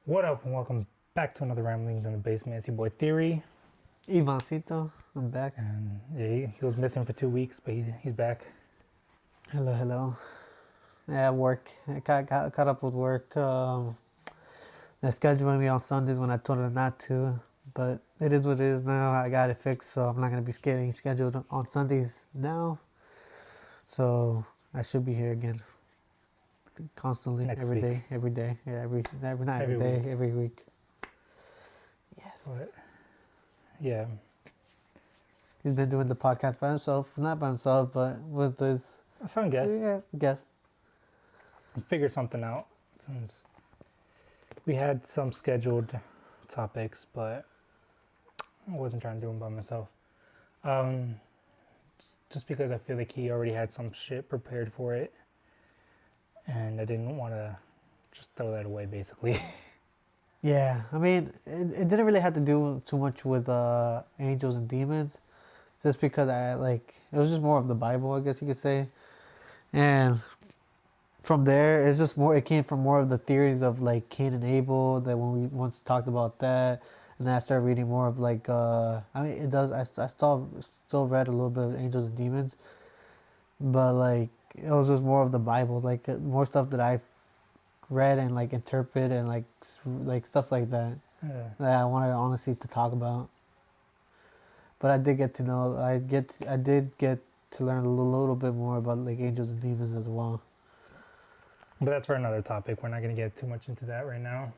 What up, and welcome back to another Ramblings in the Basement. It's your boy Theory, Ivancito, I'm back. and yeah, he was missing for 2 weeks, but he's back. Hello. Yeah, work. I caught up with work. They're scheduling me on Sundays when I told them not to, but it is what it is now. I got it fixed, so I'm not gonna be getting scheduled on Sundays now. So I should be here again, constantly, Next every week. day, yeah, not Every every day, week. every week. Yes. But yeah, He's been doing the podcast by himself, not by himself, but with his I found guests. guests. I figured something out since we had some scheduled topics, but I wasn't trying to do them by myself. Just because I feel like he already had some shit prepared for it, and I didn't want to just throw that away, basically. Yeah, I mean, it didn't really have to do too much with angels and demons, just because it was just more of the Bible, I guess you could say, and from there, it's just more. It came from more of the theories of like Cain and Abel that when we once talked about that, and then I started reading more of like I mean, it does. I still read a little bit of angels and demons, but like it was just more of the Bible, like more stuff that I read and like interpret and like stuff like that Yeah. that I wanted honestly to talk about. But I did get to know. I did get to learn a little bit more about like angels and demons as well. But that's for another topic. We're not going to get too much into that right now.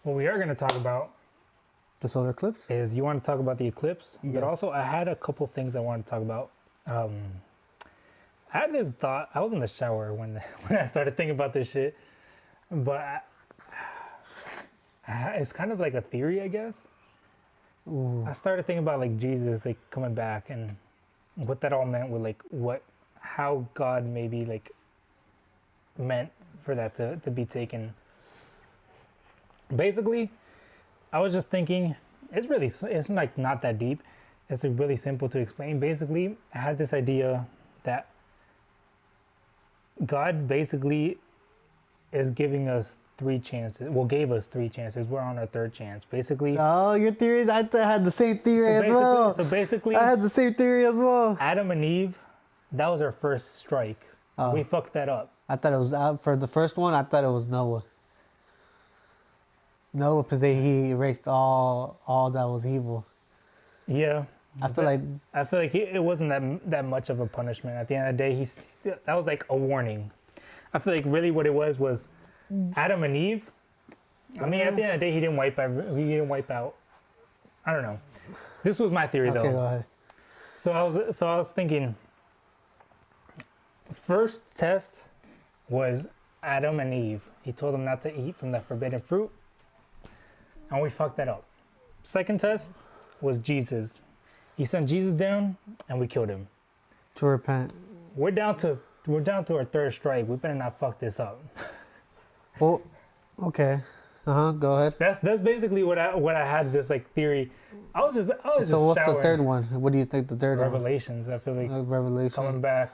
What we are going to talk about The solar eclipse. is you want to talk about the eclipse, Yes. but also I had a couple things I wanted to talk about. I had this thought. I was in the shower when I started thinking about this shit, but it's kind of like a theory, I guess. Ooh. I started thinking about like Jesus like coming back and what that all meant with like how God maybe like meant for that to be taken. Basically, I was just thinking it's like not that deep. It's like really simple to explain. Basically, I had this idea that God basically is giving us 3 chances. Well, gave us 3 chances. We're on our 3rd chance. Basically. Oh, your theories! I had the same theory as well. So basically, I had the same theory as well. Adam and Eve, that was our first strike. Oh. We fucked that up. I thought it was for the first one. I thought it was Noah. Noah, because he erased all that was evil. Yeah. I feel like it wasn't that much of a punishment. At the end of the day, that was like a warning. I feel like really what it was Adam and Eve. I mean, at the end of the day, he didn't wipe out. I don't know. This was my theory, though. Okay, go ahead. So I was thinking. First test was Adam and Eve. He told them not to eat from the forbidden fruit, and we fucked that up. Second test was Jesus. He sent Jesus down, and we killed him. To repent. We're down to our 3rd strike. We better not fuck this up. Well, okay. Go ahead. That's basically what I had this like theory. I was just So what's showering. the third one? What do you think the third Revelations. I feel like one? Revelation. coming back.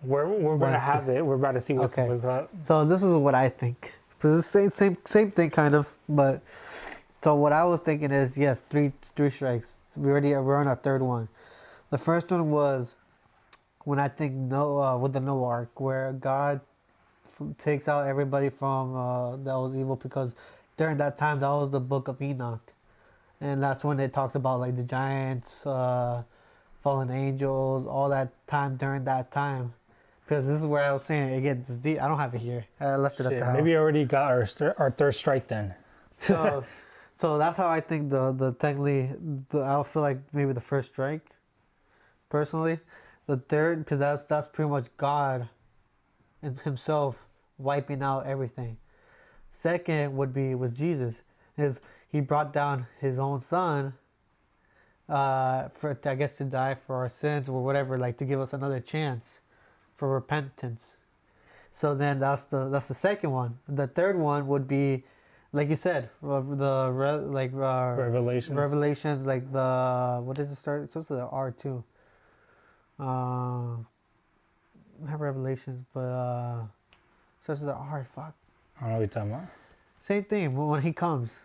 We're gonna have it. We're about to see what's up. So this is what I think. Because it's the same thing kind of, but so what I was thinking is yes, three strikes. We're on our 3rd one. The first one was when I think Noah with the Noah Ark, where God takes out everybody from that was evil, because during that time that was the book of Enoch, and that's when it talks about like the giants, fallen angels, all that time during that time. Because this is where I was saying again, I don't have it here. I left it at the house. Maybe I already got our 3rd strike then. So that's how I think I feel like maybe the 1st strike. Personally, the 3rd, because that's pretty much God himself wiping out everything. Second was Jesus, he brought down his own son for I guess to die for our sins or whatever, like to give us another chance for repentance. So then that's the second one. The third one would be, like you said, Revelations, like what does it start? It starts with the R too. Not Revelations, but starts with the R. Fuck. I don't know what you're talking about. Same thing when he comes.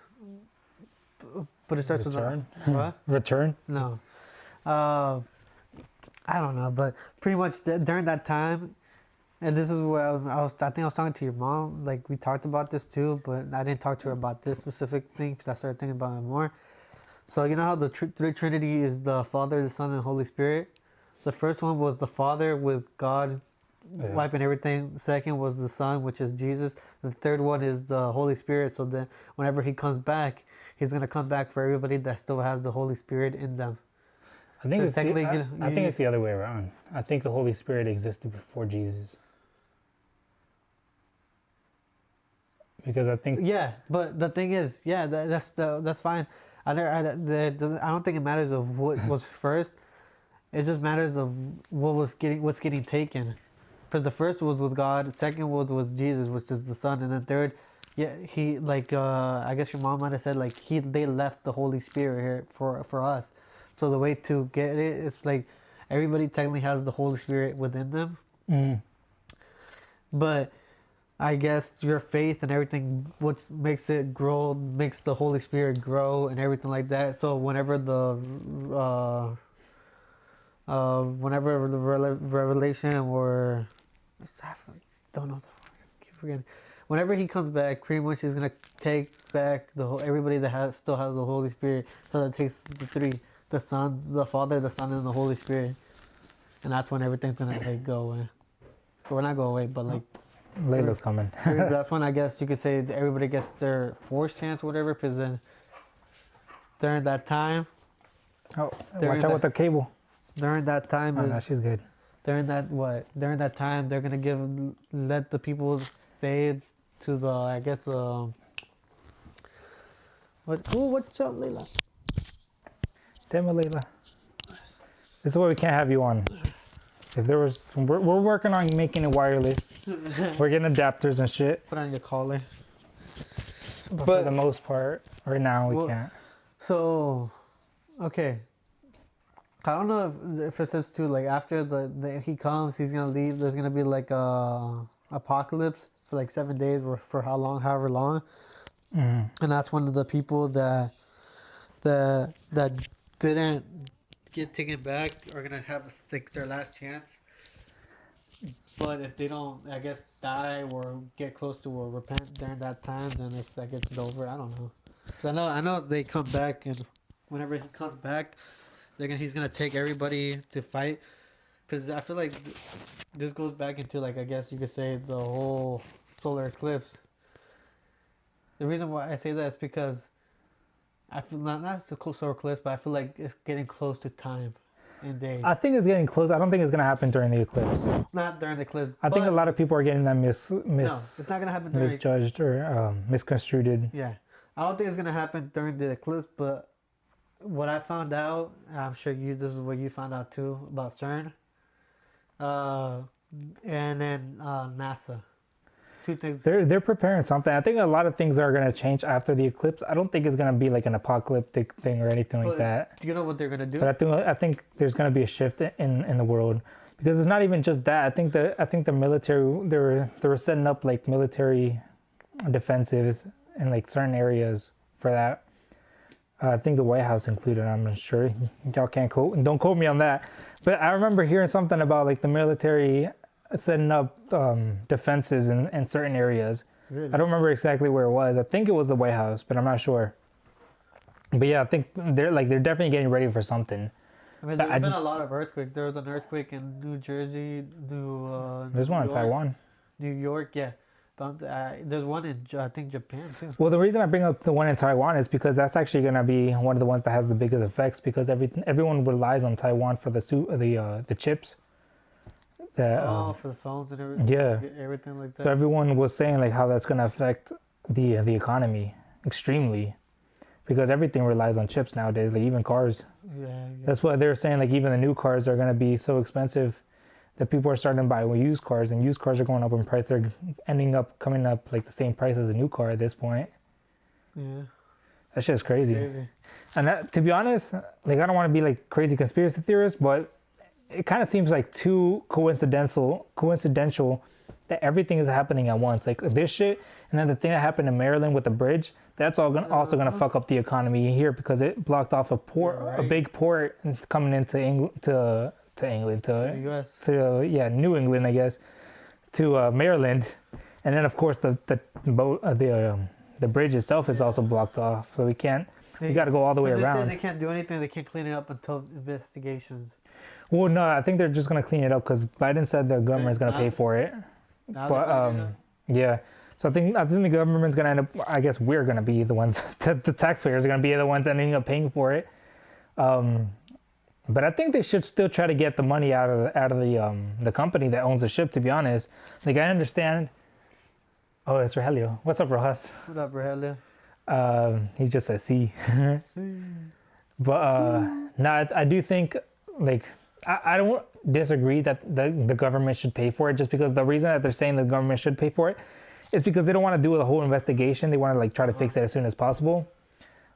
But it starts Return? with what? Return? No. I don't know, but pretty much during that time, and this is where I think I was talking to your mom. Like we talked about this too, but I didn't talk to her about this specific thing because I started thinking about it more. So you know how the three Trinity is the Father, the Son, and the Holy Spirit. The first one was the Father with God wiping everything. The second was the Son, which is Jesus. The third one is the Holy Spirit. So then, whenever he comes back, he's gonna come back for everybody that still has the Holy Spirit in them. I think it's technically, I think it's the other way around. I think the Holy Spirit existed before Jesus. Because I think but the thing is, that's fine. I don't think it matters of what was first. It just matters of what's getting taken. Because the first was with God, the second was with Jesus, which is the Son, and then third, he I guess your mom might have said like they left the Holy Spirit here for us. So the way to get it is like everybody technically has the Holy Spirit within them. Mm. But I guess your faith and everything, what makes it grow, makes the Holy Spirit grow and everything like that. So whenever the revelation or I don't know, I keep forgetting. Whenever he comes back, pretty much he's gonna take back everybody that still has the Holy Spirit. So that takes the three: the Son, the Father, the Son, and the Holy Spirit. And that's when everything's gonna like go away. Or not go away, but like. Layla's coming. That's when I guess you could say that everybody gets their fourth chance, whatever. Because then during that time, Watch out with the cable. During that time, no, she's good. During that time, they're gonna let the people stay to the what's up, Layla? Damn it, Layla. This is why we can't have you on. If there was, we're working on making it wireless. We're getting adapters and shit. Put on your collar. But for the most part, right now we can't. So, okay. I don't know if it says too, like after he comes, he's gonna leave. There's gonna be like a apocalypse for like 7 days, or for however long. Mm-hmm. And that's one of the people that didn't get taken back are gonna have their last chance. But if they don't, I guess, die or get close to or repent during that time, then it's over. I don't know. So I know they come back, and whenever he comes back, he's gonna take everybody to fight. Because I feel like this goes back into I guess you could say the whole solar eclipse. The reason why I say that is because I feel not the solar eclipse, but I feel like it's getting close to time. Days. I think it's getting close. I don't think it's gonna happen during the eclipse. Not during the eclipse. I think a lot of people are getting that no, it's not gonna happen during misjudged or misconstrued. Yeah, I don't think it's gonna happen during the eclipse. But what I found out, I'm sure this is what you found out too about CERN, and then NASA. Two things. They're preparing something. I think a lot of things are gonna change after the eclipse. I don't think it's gonna be like an apocalyptic thing or anything like that. Do you know what they're gonna do? But I think there's gonna be a shift in the world, because it's not even just that. I think the military they were setting up like military defensives in like certain areas for that. I think the White House included. I'm not sure. Y'all don't quote me on that. But I remember hearing something about like the military setting up defenses in certain areas. Really? I don't remember exactly where it was. I think it was the White House, but I'm not sure. But yeah, I think they're definitely getting ready for something. I mean, there's been a lot of earthquakes. There was an earthquake in New Jersey, there's one in Taiwan. New York, yeah. But there's one in, I think, Japan too. Well, the reason I bring up the one in Taiwan is because that's actually going to be one of the ones that has the biggest effects, because everyone relies on Taiwan for the chips. For the phones and everything. Yeah. Everything like that. So everyone was saying like how that's going to affect the economy extremely, because everything relies on chips nowadays, like even cars. Yeah. That's what they're saying, like even the new cars are going to be so expensive that people are starting to buy used cars, and used cars are going up in price. They're coming up like the same price as a new car at this point. Yeah. That's just crazy. And to be honest, like I don't want to be like crazy conspiracy theorist, but it kind of seems like too coincidental that everything is happening at once. Like this shit, and then the thing that happened in Maryland with the bridge, that's all also gonna fuck up the economy here because it blocked off a port, a big port coming into England, to England, To the US. to New England, I guess, to Maryland, and then of course the boat, the bridge itself is also blocked off, so we can't. We got to go all the way They around. said they can't do anything. They can't clean it up until investigations. Well, no, I think they're just gonna clean it up because Biden said the government is gonna pay for it. Now But they're cleaning it up. yeah, so I think the government's gonna end up. I guess we're gonna be the ones. The taxpayers are gonna be the ones ending up paying for it. But I think they should still try to get the money out of the company that owns the ship. To be honest, like I understand. Oh, it's Rogelio. What's up, Rojas? What up, Rogelio? He just said C. But no, I do think like I don't disagree that the government should pay for it, just because the reason that they're saying the government should pay for it is because they don't want to do the whole investigation. They want to like try to fix it as soon as possible.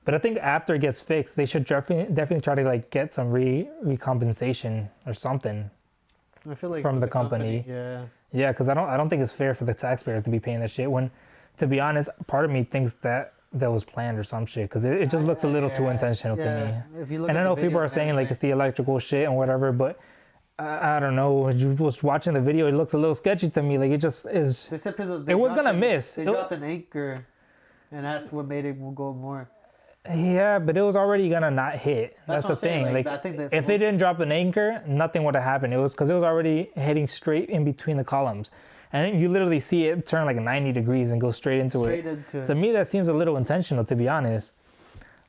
But I think after it gets fixed, they should definitely try to like get some recompensation or something. I feel like From with the company. Yeah. Yeah, because I don't think it's fair for the taxpayers to be paying that shit. When, to be honest, part of me thinks that was planned or some shit, because it just looks a little too intentional to me. If you look And at I know the people videos are and saying like everything, it's the electrical shit and whatever, but I don't know. You was watching the video, it looks a little sketchy to me. Like it just is. they said It was gonna miss. They dropped an anchor, and that's what made it go more. Yeah, but it was already gonna not hit. That's the what I'm saying, thing. like, Like I think that's if they didn't drop an anchor, nothing would have happened. It was because it was already heading straight in between the columns, and you literally see it turn like 90 degrees and go straight into it. To me, that seems a little intentional, to be honest.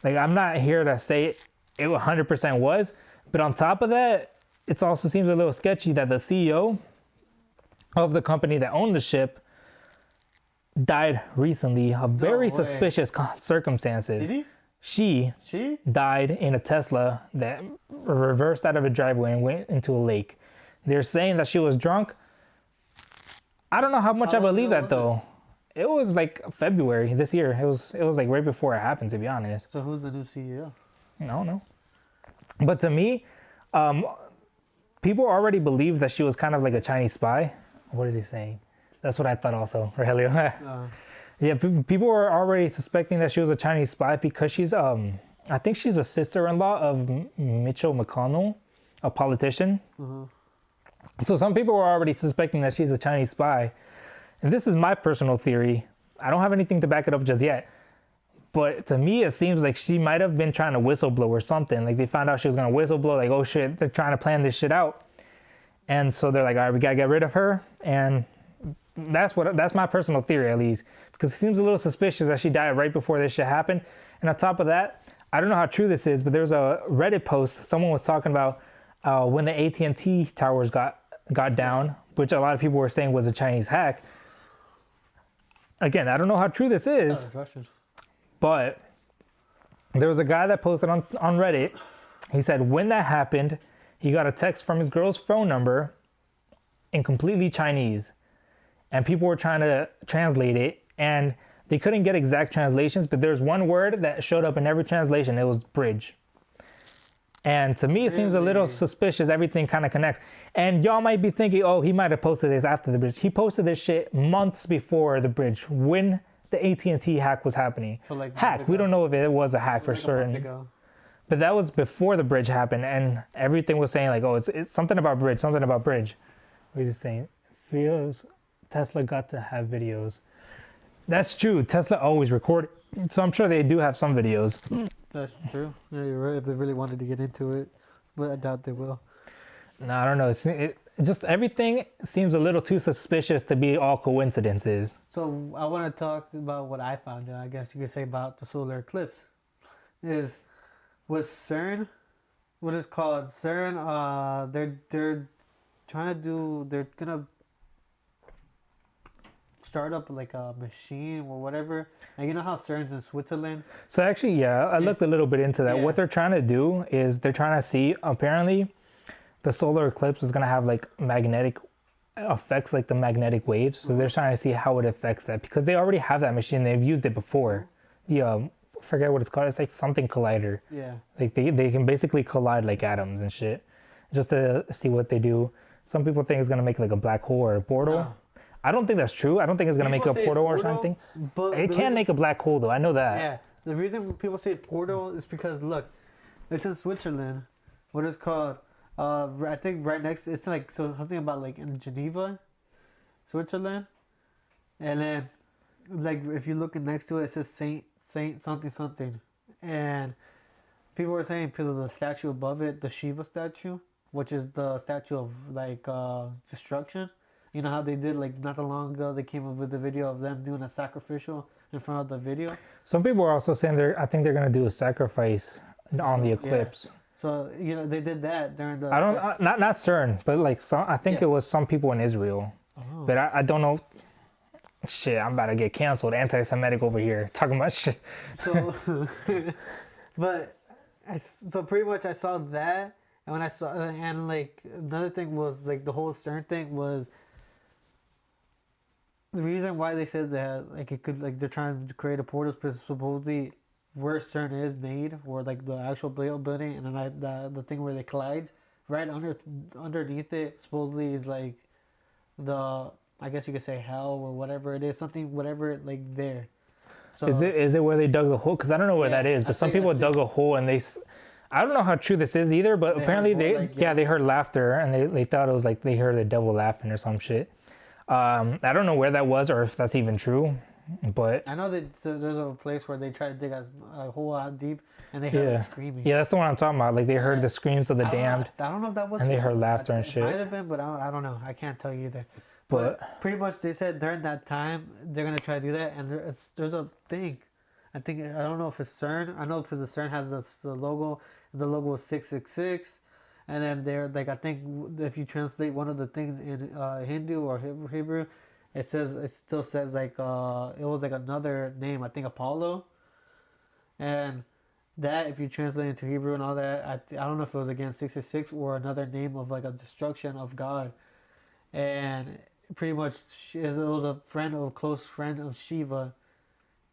Like I'm not here to say it 100% was, but on top of that, it also seems a little sketchy that the CEO of the company that owned the ship died recently of very way. suspicious circumstances. Did he? She died in a Tesla that reversed out of a driveway and went into a lake. They're saying that she was drunk. I don't know how much I believe that though. It was like February this year. It was like right before it happened, to be honest. So who's the new CEO? I don't know. But to me, people already believe that she was kind of like a Chinese spy. What is he saying? That's what I thought also, Rogelio. Yeah, people were already suspecting that she was a Chinese spy because she's, I think she's a sister-in-law of Mitchell McConnell, a politician. So some people were already suspecting that she's a Chinese spy. And this is my personal theory. I don't have anything to back it up just yet. But to me, it seems like she might have been trying to whistleblow or something. Like they found out she was going to whistleblow, like, oh shit, they're trying to plan this shit out. And so they're like, all right, we got to get rid of her. And that's my personal theory, at least, because it seems a little suspicious that she died right before this shit happened. And on top of that, I don't know how true this is, but there's a Reddit post. Someone was talking about when the AT&T towers got down, which a lot of people were saying was a Chinese hack. Again, I don't know how true this is, but there was a guy that posted on Reddit. He said when that happened, he got a text from his girl's phone number in completely Chinese. And people were trying to translate it, and they couldn't get exact translations, but there's one word that showed up in every translation. It was bridge. And to me, it seems a little suspicious. Everything kind of connects. And y'all might be thinking, oh, he might have posted this after the bridge. He posted this shit months before the bridge, when the AT&T hack was happening. So like hack. We don't know if it was a hack for certain. But that was before the bridge happened, and everything was saying like, oh, it's something about bridge, something about bridge. We're just saying, feels Tesla got to have videos. That's true. Tesla always record, so I'm sure they do have some videos. That's true. Yeah, you're right. If they really wanted to get into it, but I doubt they will. No, I don't know. It just everything seems a little too suspicious to be all coincidences. So I want to talk about what I found out. I guess you could say about the solar eclipse. Was CERN, what is called CERN? They're trying to do. They're gonna start up like a machine or whatever. And you know how CERN's in Switzerland? So actually, yeah, I looked a little bit into that. Yeah. What they're trying to do is they're trying to see, apparently, the solar eclipse is going to have like magnetic effects, like the magnetic waves. So they're trying to see how it affects that, because they already have that machine. They've used it before. I forget what it's called. It's like something collider. Yeah. Like they can basically collide like atoms and shit, just to see what they do. Some people think it's going to make like a black hole or a portal. No. I don't think that's true. I don't think it's gonna make a People say portal or something. But It can make a black hole though. I know that. Yeah, the reason people say portal is because look, it's in Switzerland. What is called? I think right next. It's like so something about like in Geneva, Switzerland, and then like if you look next to it, it says Saint something something, and people were saying because of the statue above it, the Shiva statue, which is the statue of like destruction. You know how they did like not that long ago? They came up with the video of them doing a sacrificial in front of the video. Some people are also saying I think they're gonna do a sacrifice on the eclipse. Yeah. So they did that during the. I don't not CERN, but like some. I think it was some people in Israel, but I don't know. Shit, I'm about to get canceled. Anti-Semitic over here talking about shit. So, but so pretty much I saw that, and when I saw and like another thing was like the whole CERN thing was. The reason why they said that, like it could, like they're trying to create a portal because supposedly where CERN is made, or like the actual building, and then the thing where they collides, right underneath it, supposedly is like the, I guess you could say hell or whatever it is, something whatever like there. So is it where they dug the hole? Because I don't know where that is, but some people dug a hole and I don't know how true this is either, but apparently they heard laughter and they thought it was like they heard the devil laughing or some shit. I don't know where that was or if that's even true, but I know that there's a place where they try to dig a hole out deep and they heard it screaming. Yeah, that's the one I'm talking about. Like they heard the screams of the damned. I don't know if that was. And they heard laughter and shit. It might have been, but I don't know. I can't tell you either. But pretty much they said during that time they're gonna try to do that, and there's a thing. I don't know if it's CERN. I know because the CERN has the logo. The logo is 666. And then they're like, I think if you translate one of the things in Hindu or Hebrew, it still says like it was like another name. I think Apollo. And that if you translate into Hebrew and all that, I don't know if it was again 666 or another name of like a destruction of God. And pretty much it was a close friend of Shiva,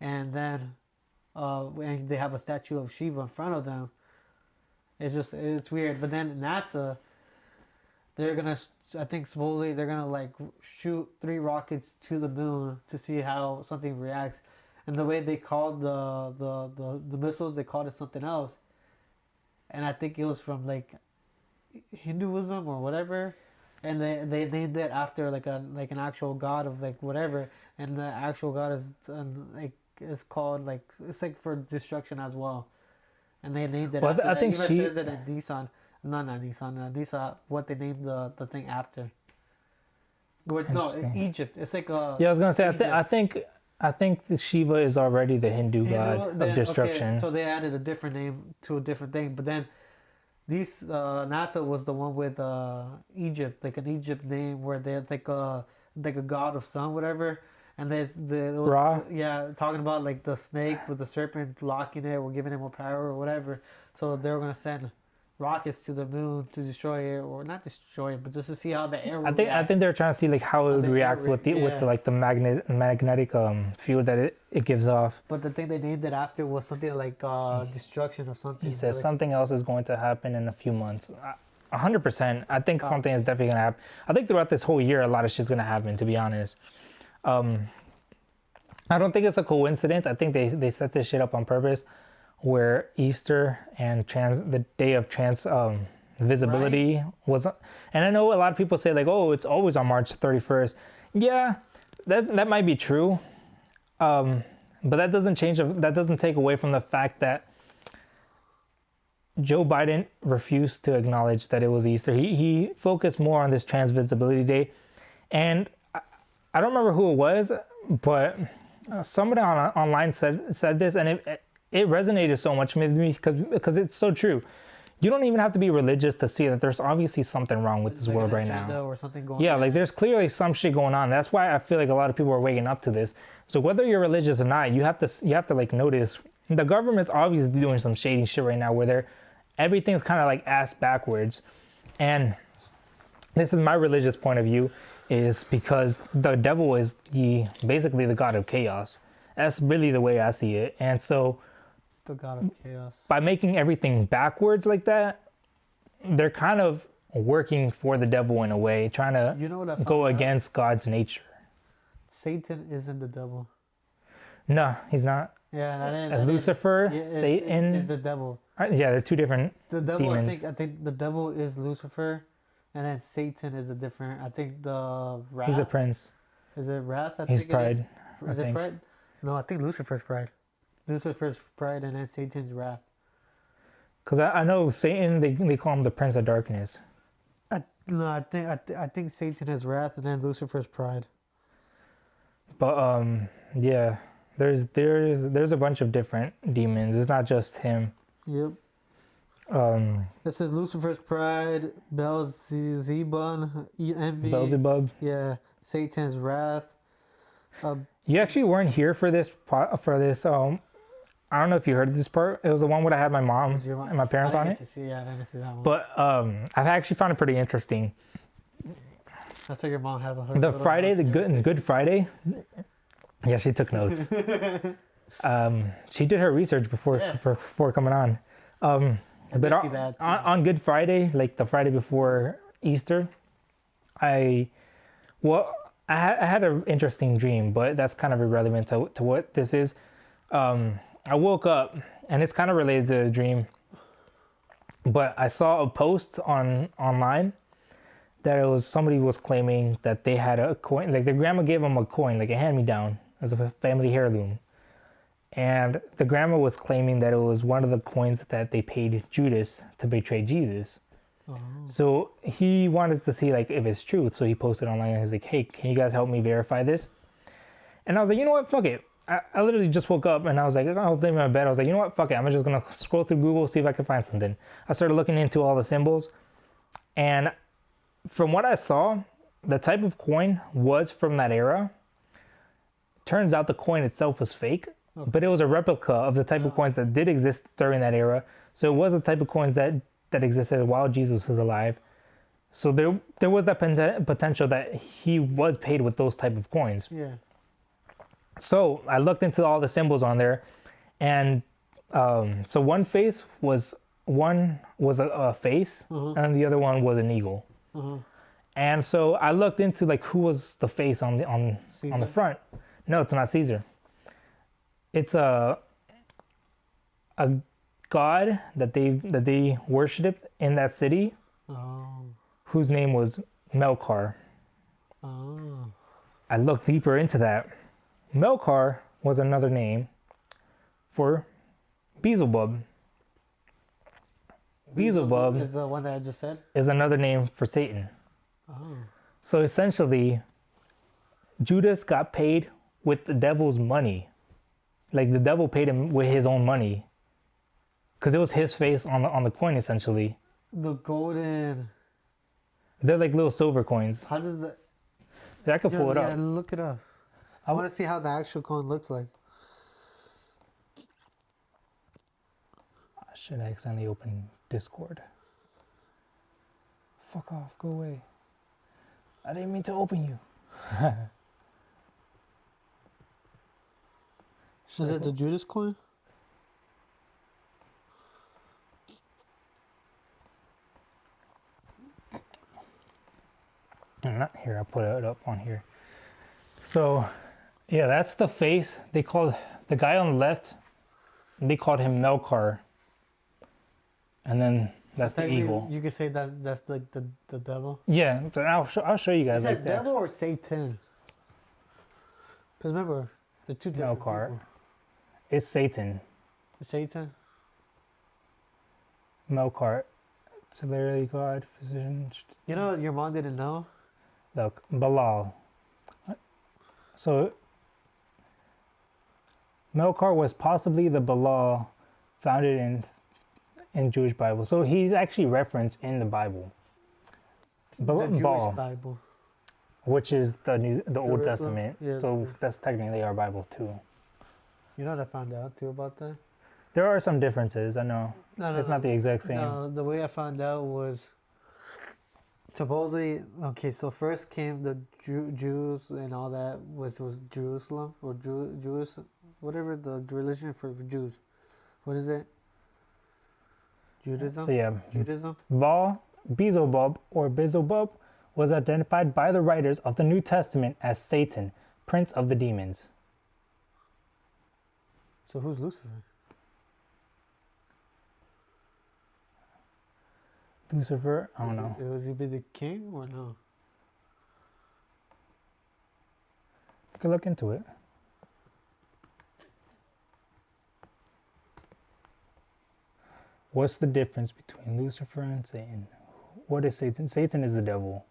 and then and they have a statue of Shiva in front of them. It's weird. But then NASA, they're gonna, I think supposedly they're gonna like shoot 3 rockets to the moon to see how something reacts. And the way they called the missiles, they called it something else. And I think it was from like Hinduism or whatever. And they named it after like an actual god of like whatever. And the actual god is like is called like, it's like for destruction as well. And they named it after. I think it says it in Nissan. No, not Nissan. Nissan, what they named the thing after. No, Egypt. It's like a. Yeah, I was gonna say. I think the Shiva is already the Hindu god of destruction. Okay, so they added a different name to a different thing, but then these NASA was the one with Egypt, like an Egypt name where they had like a god of sun, whatever. And Ra? Yeah, talking about like the snake with the serpent blocking it or giving it more power or whatever. So they were gonna send rockets to the moon to destroy it, or not destroy it, but just to see how the air would react. I think they're trying to see like how it would react with the magnetic field that it gives off. But the thing they named it after was something like destruction or something. He says something else is going to happen in a few months. 100%. I think something is definitely gonna happen. I think throughout this whole year, a lot of shit's gonna happen. To be honest. I don't think it's a coincidence. I think they set this shit up on purpose, where Easter and the day of visibility was, and I know a lot of people say like, oh, it's always on March 31st. Yeah, that might be true, but that doesn't take away from the fact that Joe Biden refused to acknowledge that it was Easter. He focused more on this visibility day, and I don't remember who it was, but somebody online said this, and it resonated so much with me because it's so true. You don't even have to be religious to see that there's obviously something wrong with this world right now. Or something going on. Like there's clearly some shit going on. That's why I feel like a lot of people are waking up to this. So whether you're religious or not, you have to like notice the government's obviously doing some shady shit right now where everything's kind of like ass backwards. And this is my religious point of view, is because the devil is basically the god of chaos. That's really the way I see it. And so the god of chaos, by making everything backwards like that, they're kind of working for the devil in a way, trying to go against God's nature. Satan isn't the devil. No, he's not. Yeah, Lucifer, Yeah, Satan. is the devil. Yeah, they're two different The devil, demons. I think the devil is Lucifer, and then Satan is a different. I think the wrath. He's a prince. Is it wrath? I He's think pride. It is. Is it pride? No, I think Lucifer's pride. Lucifer's pride, and then Satan's wrath. Because I know Satan, they call him the prince of darkness. No, I think Satan is wrath, and then Lucifer's pride. But yeah, there's a bunch of different demons. It's not just him. Yep. This is Lucifer's pride, Beelzebub, envy. Beelzebub. Yeah, Satan's wrath. You actually weren't here for this for this. I don't know if you heard this part. It was the one where I had my mom and my parents on it. I didn't see that one. But I actually found it pretty interesting. That's why your mom has a The Friday, the Good Friday. Yeah, she took notes. She did her research before coming on. But on Good Friday, like the Friday before Easter, I had an interesting dream, but that's kind of irrelevant to what this is. I woke up, and it's kind of related to the dream, but I saw a post online that it was somebody was claiming that they had a coin, like their grandma gave them a coin, like a hand-me-down as a family heirloom, and the grandma was claiming that it was one of the coins that they paid Judas to betray Jesus. Oh. So he wanted to see like if it's true, so he posted online and he's like, hey, can you guys help me verify this? And I was like, you know what, fuck it. I literally just woke up and I was laying in my bed. I was like, you know what, fuck it. I'm just gonna scroll through Google, see if I can find something. I started looking into all the symbols, and from what I saw, the type of coin was from that era. Turns out the coin itself was fake, but it was a replica of the type of coins that did exist during that era. So it was the type of coins that existed while Jesus was alive. So there was that potential that he was paid with those type of coins. Yeah. So I looked into all the symbols on there, and so one face was a face, and the other one was an eagle. And so I looked into like who was the face on the front. No, it's not Caesar. It's a god that they worshipped in that city, whose name was Melkar. I looked deeper into that. Melkar was another name for Beelzebub. Beelzebub is the one that I just said? Is another name for Satan. So essentially, Judas got paid with the devil's money. Like the devil paid him with his own money. Because it was his face on the coin, essentially. The golden... They're like little silver coins. How does that... I could pull it up. Yeah, look it up. I want to see how the actual coin looks like. I should accidentally open Discord. Fuck off, go away. I didn't mean to open you. Is it the Judas coin? Not here, I'll put it up on here. So, yeah, that's the face. They called the guy on the left, they called him Melkar. And then that's the eagle. You could say that's like the devil. Yeah, so I'll show you guys. Is like that devil or Satan? Because remember, the two different Melkar. people. It's Satan. Satan? Melkar. It's literally God, physician. You know your mom didn't know? Look, Balal. So, Melkar was possibly the Balal founded in Jewish Bible. So he's actually referenced in the Bible. The Jewish Baal, Bible. which is the Old Testament. Yeah. So that's technically our Bible too. You know what I found out too about that? There are some differences, I know. No, it's not the exact same. No, the way I found out was supposedly, okay, so first came the Jews and all that, which was Jerusalem, or Jewish, whatever the religion for Jews. What is it? Judaism? So yeah, Judaism? Baal, Beelzebub, or Beelzebub was identified by the writers of the New Testament as Satan, prince of the demons. So who's Lucifer? Lucifer, I don't know. Was he be the king or no? You can look into it. What's the difference between Lucifer and Satan? What is Satan? Satan is the devil.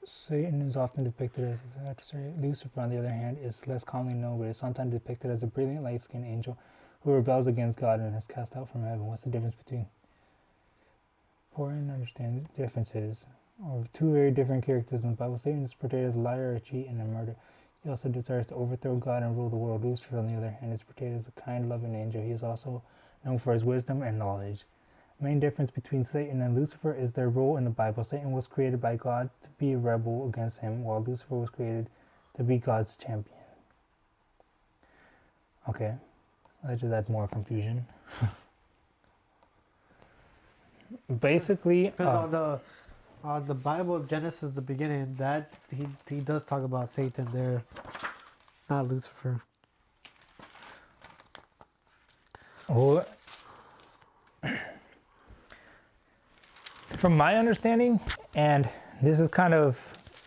Satan is often depicted as an adversary. Lucifer, on the other hand, is less commonly known, but is sometimes depicted as a brilliant light-skinned angel who rebels against God and is cast out from heaven. What's the difference between? Important to understand the differences of two very different characters in the Bible. Satan is portrayed as a liar, a cheat, and a murderer. He also desires to overthrow God and rule the world. Lucifer, on the other hand, is portrayed as a kind, loving angel. He is also known for his wisdom and knowledge. The main difference between Satan and Lucifer is their role in the Bible. Satan was created by God to be a rebel against him, while Lucifer was created to be God's champion. Okay, that just adds more confusion. Basically, the Bible, Genesis, the beginning, that he does talk about Satan there, not Lucifer. Well, from my understanding, and this is kind of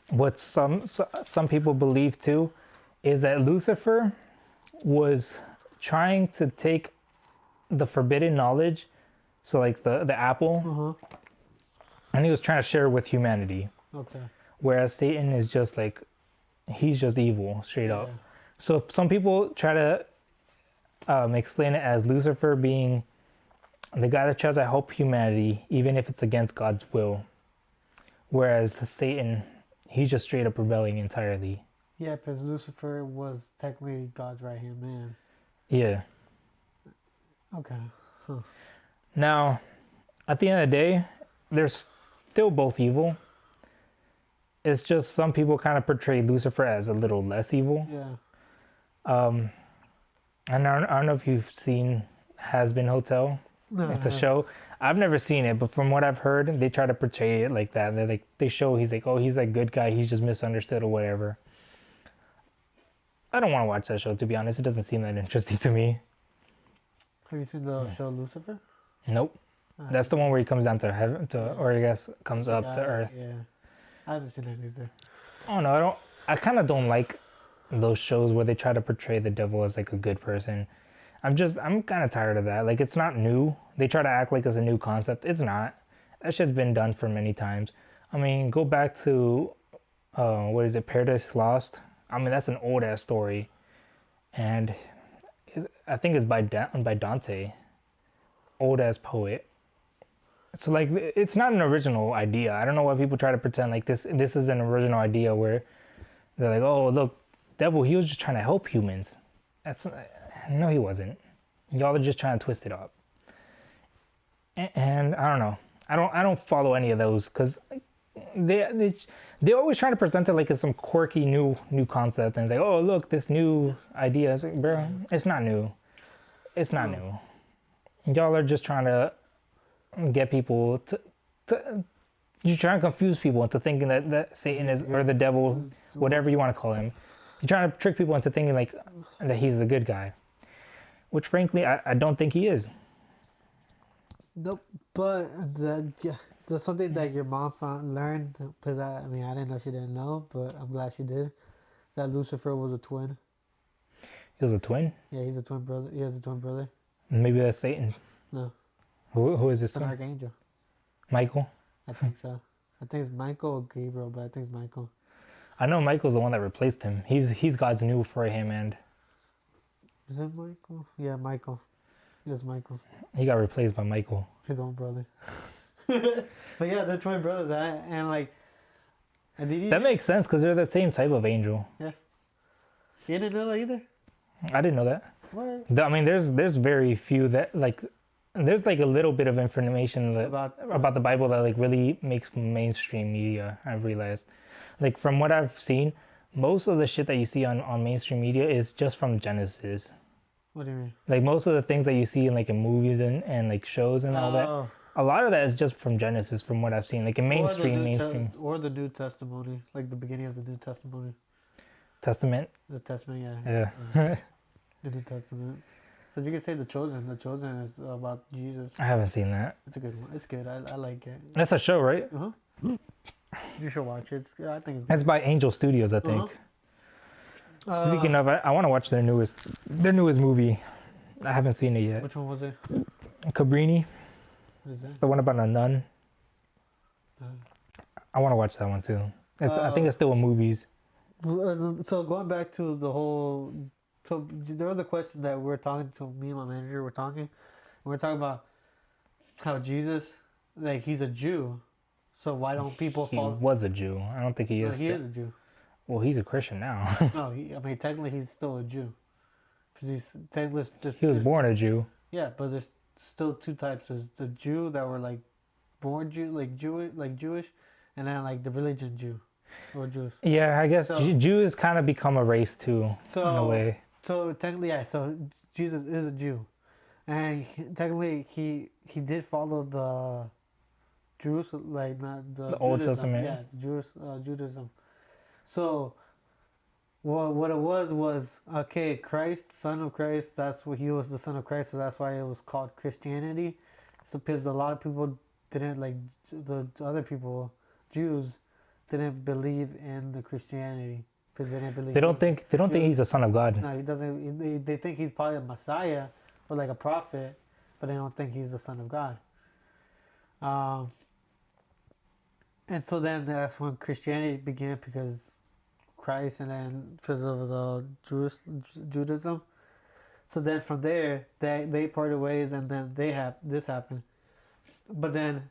what some people believe too, is that Lucifer was trying to take the forbidden knowledge, so like the apple, and he was trying to share it with humanity. Okay. Whereas Satan is just like, he's just evil, straight up. So some people try to explain it as Lucifer being the guy that tries to help humanity, even if it's against God's will. Whereas Satan, he's just straight up rebelling entirely. Yeah, because Lucifer was technically God's right-hand man. Yeah. Okay. Huh. Now, at the end of the day, they're still both evil. It's just some people kind of portray Lucifer as a little less evil. Yeah. And I don't know if you've seen Has Been Hotel. No, It's a show. I've never seen it, but from what I've heard, they try to portray it like that. They show he's like, oh, he's a good guy. He's just misunderstood or whatever. I don't want to watch that show, to be honest. It doesn't seem that interesting to me. Have you seen the show Lucifer? Nope. That's the one where he comes down to heaven, or I guess comes up to earth. Yeah. I haven't seen it either. Oh no, I kind of don't like those shows where they try to portray the devil as like a good person. I'm kind of tired of that. Like, it's not new. They try to act like it's a new concept. It's not. That shit's been done for many times. I mean, go back to, what is it, Paradise Lost? I mean, that's an old ass story. And I think it's by Dante. Old ass poet. So like, it's not an original idea. I don't know why people try to pretend like this is an original idea where they're like, oh, look, devil, he was just trying to help humans. No, he wasn't. Y'all are just trying to twist it up. And I don't know. I don't follow any of those because they always try to present it like it's some quirky new concept, and it's like, oh, look, this new idea. It's like, bro, it's not new. It's not new. Y'all are just trying to get people to you're trying to confuse people into thinking that Satan is, or the devil, whatever you want to call him. You're trying to trick people into thinking like that he's the good guy, which frankly I don't think he is. Nope. But there's something that your mom learned, because I didn't know, she didn't know, but I'm glad she did. That Lucifer was a twin. He was a twin? Yeah, he's a twin brother. He has a twin brother. Maybe that's Satan. No. Who is this? It's an archangel. Michael? I think so. I think it's Michael or Gabriel, but I think it's Michael. I know Michael's the one that replaced him. He's God's new for him, and is it Michael? Yeah, Michael. Yes, Michael. He got replaced by Michael. His own brother. But yeah, they're twin brothers, that makes sense because they're the same type of angel. Yeah. You didn't know that either? I didn't know that. What? I mean, there's very few that like. There's like a little bit of information about the Bible that like really makes mainstream media. I've realized, like from what I've seen, most of the shit that you see on mainstream media is just from Genesis. What do you mean? Like most of the things that you see in like in movies and like shows and all that, A lot of that is just from Genesis, from what I've seen, like in mainstream Or the New Testimony, like the beginning of the New Testimony. Testament. The Testament, Yeah. The New Testament. Because you can say The Chosen. The Chosen is about Jesus. I haven't seen that. It's a good one. It's good. I like it. That's a show, right? Uh-huh. You should watch it. I think it's good. It's by Angel Studios, I think. Speaking of, I want to watch their newest movie. I haven't seen it yet. Which one was it? Cabrini. What is that? It's the one about a nun. Uh, I want to watch that one too. I think it's still in movies. So going back to the whole, so there was a question that we're talking to, me and my manager were talking. We're talking about how Jesus, like he's a Jew, so why don't people He follow? was a Jew. I don't think he No, is. he is a Jew. Well, he's a Christian now. No, I mean technically he's still a Jew, because he's technically just. He was born a Jew. Yeah, but there's still two types. There's the Jew that were like born Jew, like Jewish, and then like the religion Jew, or Jews. Yeah, I guess So- Jews kind of become a race too, in a way. So technically, yeah. So Jesus is a Jew, and technically he did follow the Jews, like not the Old Judaism. Testament. Yeah, Judaism. So what it was okay. Christ, Son of Christ. That's what he was, the Son of Christ. So that's why it was called Christianity. So because a lot of people didn't like the other people, Jews, didn't believe in the Christianity. Because they didn't believe. They don't think he's the son of God. No, he doesn't. They think he's probably a Messiah or like a prophet, but they don't think he's the Son of God. And so then that's when Christianity began, because Christ, and then because of the Judaism. So then from there, they parted ways, and then this happened. But then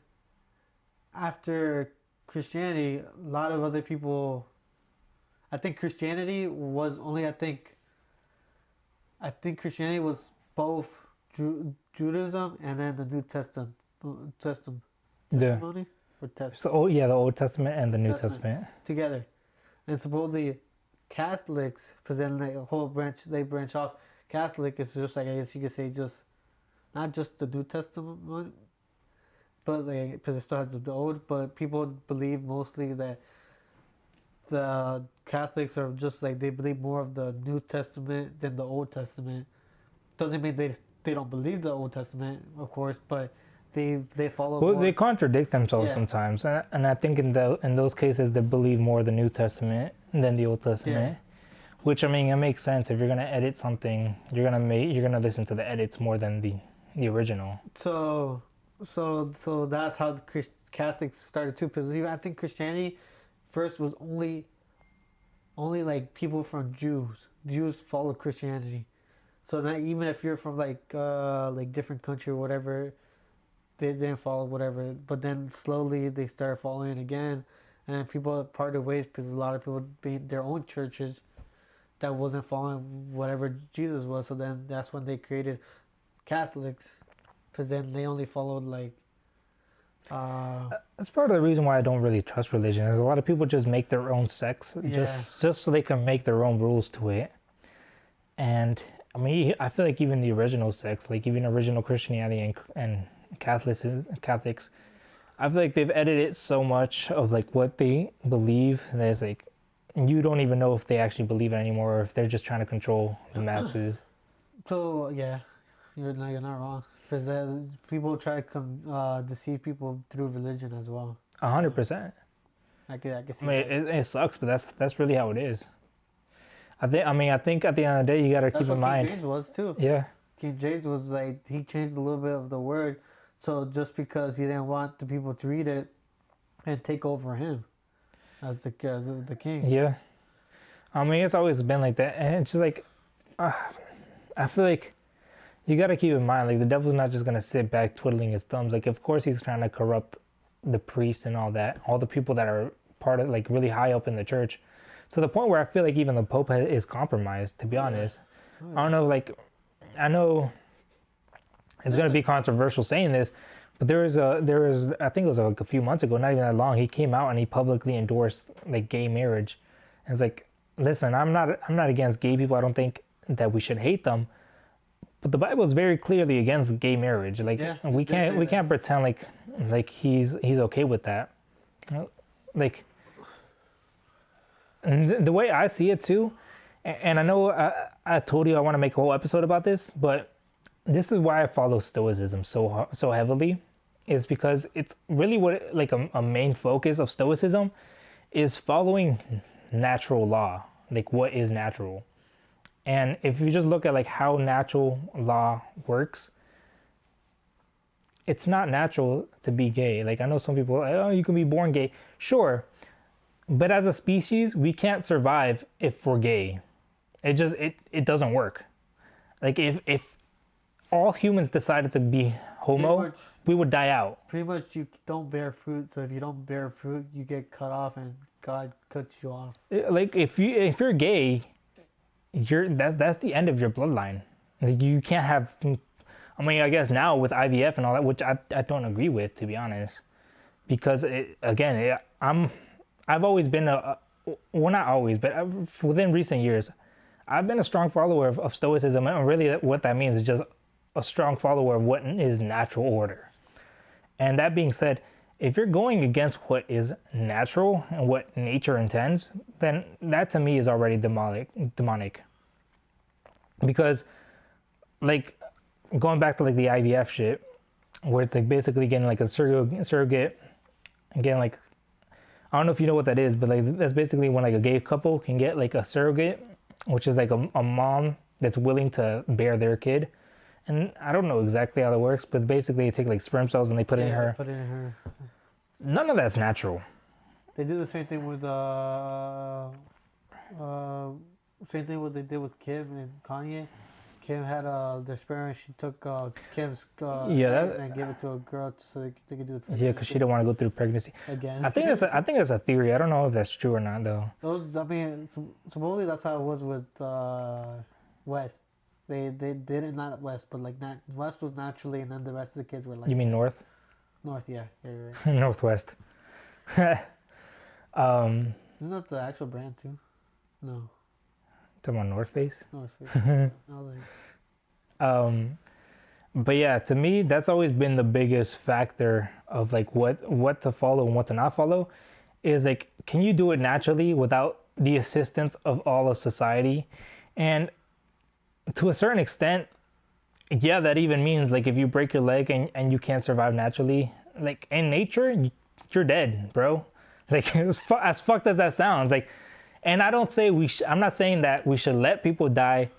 after Christianity, a lot of other people. I think Christianity was only. I think Christianity was both Judaism and then the New Testament. Yeah. Testimony or test So the Old Testament and the New Testament. together, and supposedly Catholics, because then they branch off. Catholic is just like, I guess you could say, just not just the New Testament, but like, because it still has the Old. But people believe mostly that the Catholics are just like, they believe more of the New Testament than the Old Testament. Doesn't mean they don't believe the Old Testament, of course, but they follow. Well, more. they contradict themselves Yeah. sometimes, and I think in those cases they believe more the New Testament than the Old Testament. Which, I mean, it makes sense. If you're gonna edit something, you're gonna listen to the edits more than the original. So that's how the Catholics started too. Because I think Christianity first was only like people from Jews followed Christianity. So that even if you're from like different country or whatever, they didn't follow whatever. But then slowly they started following again, and then people parted ways because a lot of people made their own churches that wasn't following whatever Jesus was. So then that's when they created Catholics, because then they only followed like. That's part of the reason why I don't really trust religion. Is a lot of people just make their own sects just so they can make their own rules to it. And I mean, I feel like even the original sects, like even original Christianity and Catholics, I feel like they've edited so much of like what they believe that it's like you don't even know if they actually believe it anymore, or if they're just trying to control the masses. So yeah, you're not wrong, because people try to deceive people through religion as well. 100%. I can see I mean, that. it sucks, but that's really how it is. I think at the end of the day, you gotta That's keep what in King mind. James was too. Yeah. King James was like, he changed a little bit of the word, so just because he didn't want the people to read it and take over him as the king. Yeah. I mean, it's always been like that, and it's just like, I feel like you gotta keep in mind, like the devil's not just gonna sit back twiddling his thumbs. Like, of course he's trying to corrupt the priests and all that, all the people that are part of, like, really high up in the church, to the point where I feel like even the Pope is compromised. To be honest, I don't know. Like, I know it's gonna be controversial saying this, but there was I think it was like a few months ago, not even that long, he came out and he publicly endorsed like gay marriage. And it's like, listen, I'm not against gay people. I don't think that we should hate them, But the Bible is very clearly against gay marriage. Like Yeah, we it does say that. can't pretend like he's okay with that. Like and the way I see it too, and I know I told you I want to make a whole episode about this, but this is why I follow Stoicism so heavily, is because it's really what like a main focus of Stoicism is following natural law, like what is natural. And if you just look at like how natural law works, it's not natural to be gay. Like I know some people, are like, oh, you can be born gay. Sure, but as a species, we can't survive if we're gay. It doesn't work. Like if all humans decided to be homo, Pretty much. we would die out. Pretty much, you don't bear fruit. So if you don't bear fruit, you get cut off, and God cuts you off. Like if you're gay, that's the end of your bloodline. Like you can't have. I mean, I guess now with IVF and all that, which I don't agree with, to be honest, because I've always been well, not always, but within recent years, I've been a strong follower of Stoicism, and really what that means is just a strong follower of what is natural order. And that being said, if you're going against what is natural and what nature intends, then that to me is already demonic. Because, like, going back to like the IVF shit, where it's like basically getting like a surrogate, again, like, I don't know if you know what that is, but like that's basically when like a gay couple can get like a surrogate, which is like a mom that's willing to bear their kid. And I don't know exactly how that works, but basically they take like sperm cells and they put it in her. Put it in her. None of that's natural. They do the same thing with same thing what they did with Kim and Kanye. Kim had their sperm. She took Kim's eggs and gave it to a girl so they could do the pregnancy. Yeah, because she didn't want to go through pregnancy. Again. I think that's a theory. I don't know if that's true or not though. Those, I mean, supposedly that's how it was with West. They did it not West, but like West was naturally, and then the rest of the kids were like. You mean North? North, yeah, you're right. Northwest. Isn't that the actual brand too? No. Talking about North Face. North Face. I was like. But yeah, to me, that's always been the biggest factor of like what to follow and what to not follow, is like, can you do it naturally without the assistance of all of society? And to a certain extent, yeah, that even means like if you break your leg and you can't survive naturally, like in nature, you're dead, bro. Like as fucked as that sounds, like, and I don't say I'm not saying that we should let people die,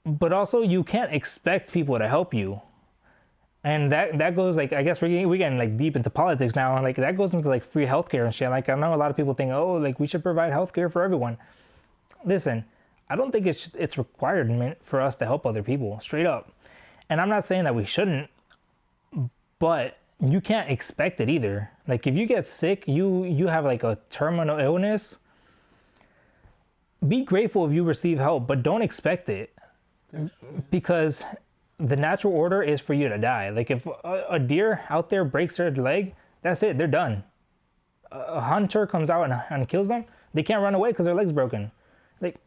but also you can't expect people to help you. And that goes like, I guess we're getting like deep into politics now, and like that goes into like free healthcare and shit. Like I know a lot of people think, oh, like we should provide healthcare for everyone. Listen, I don't think it's required for us to help other people, straight up. And I'm not saying that we shouldn't, but you can't expect it either. Like if you get sick, you have like a terminal illness, be grateful if you receive help, but don't expect it. Because the natural order is for you to die. Like if a deer out there breaks their leg, that's it, they're done. A hunter comes out and kills them, they can't run away because their leg's broken. Like,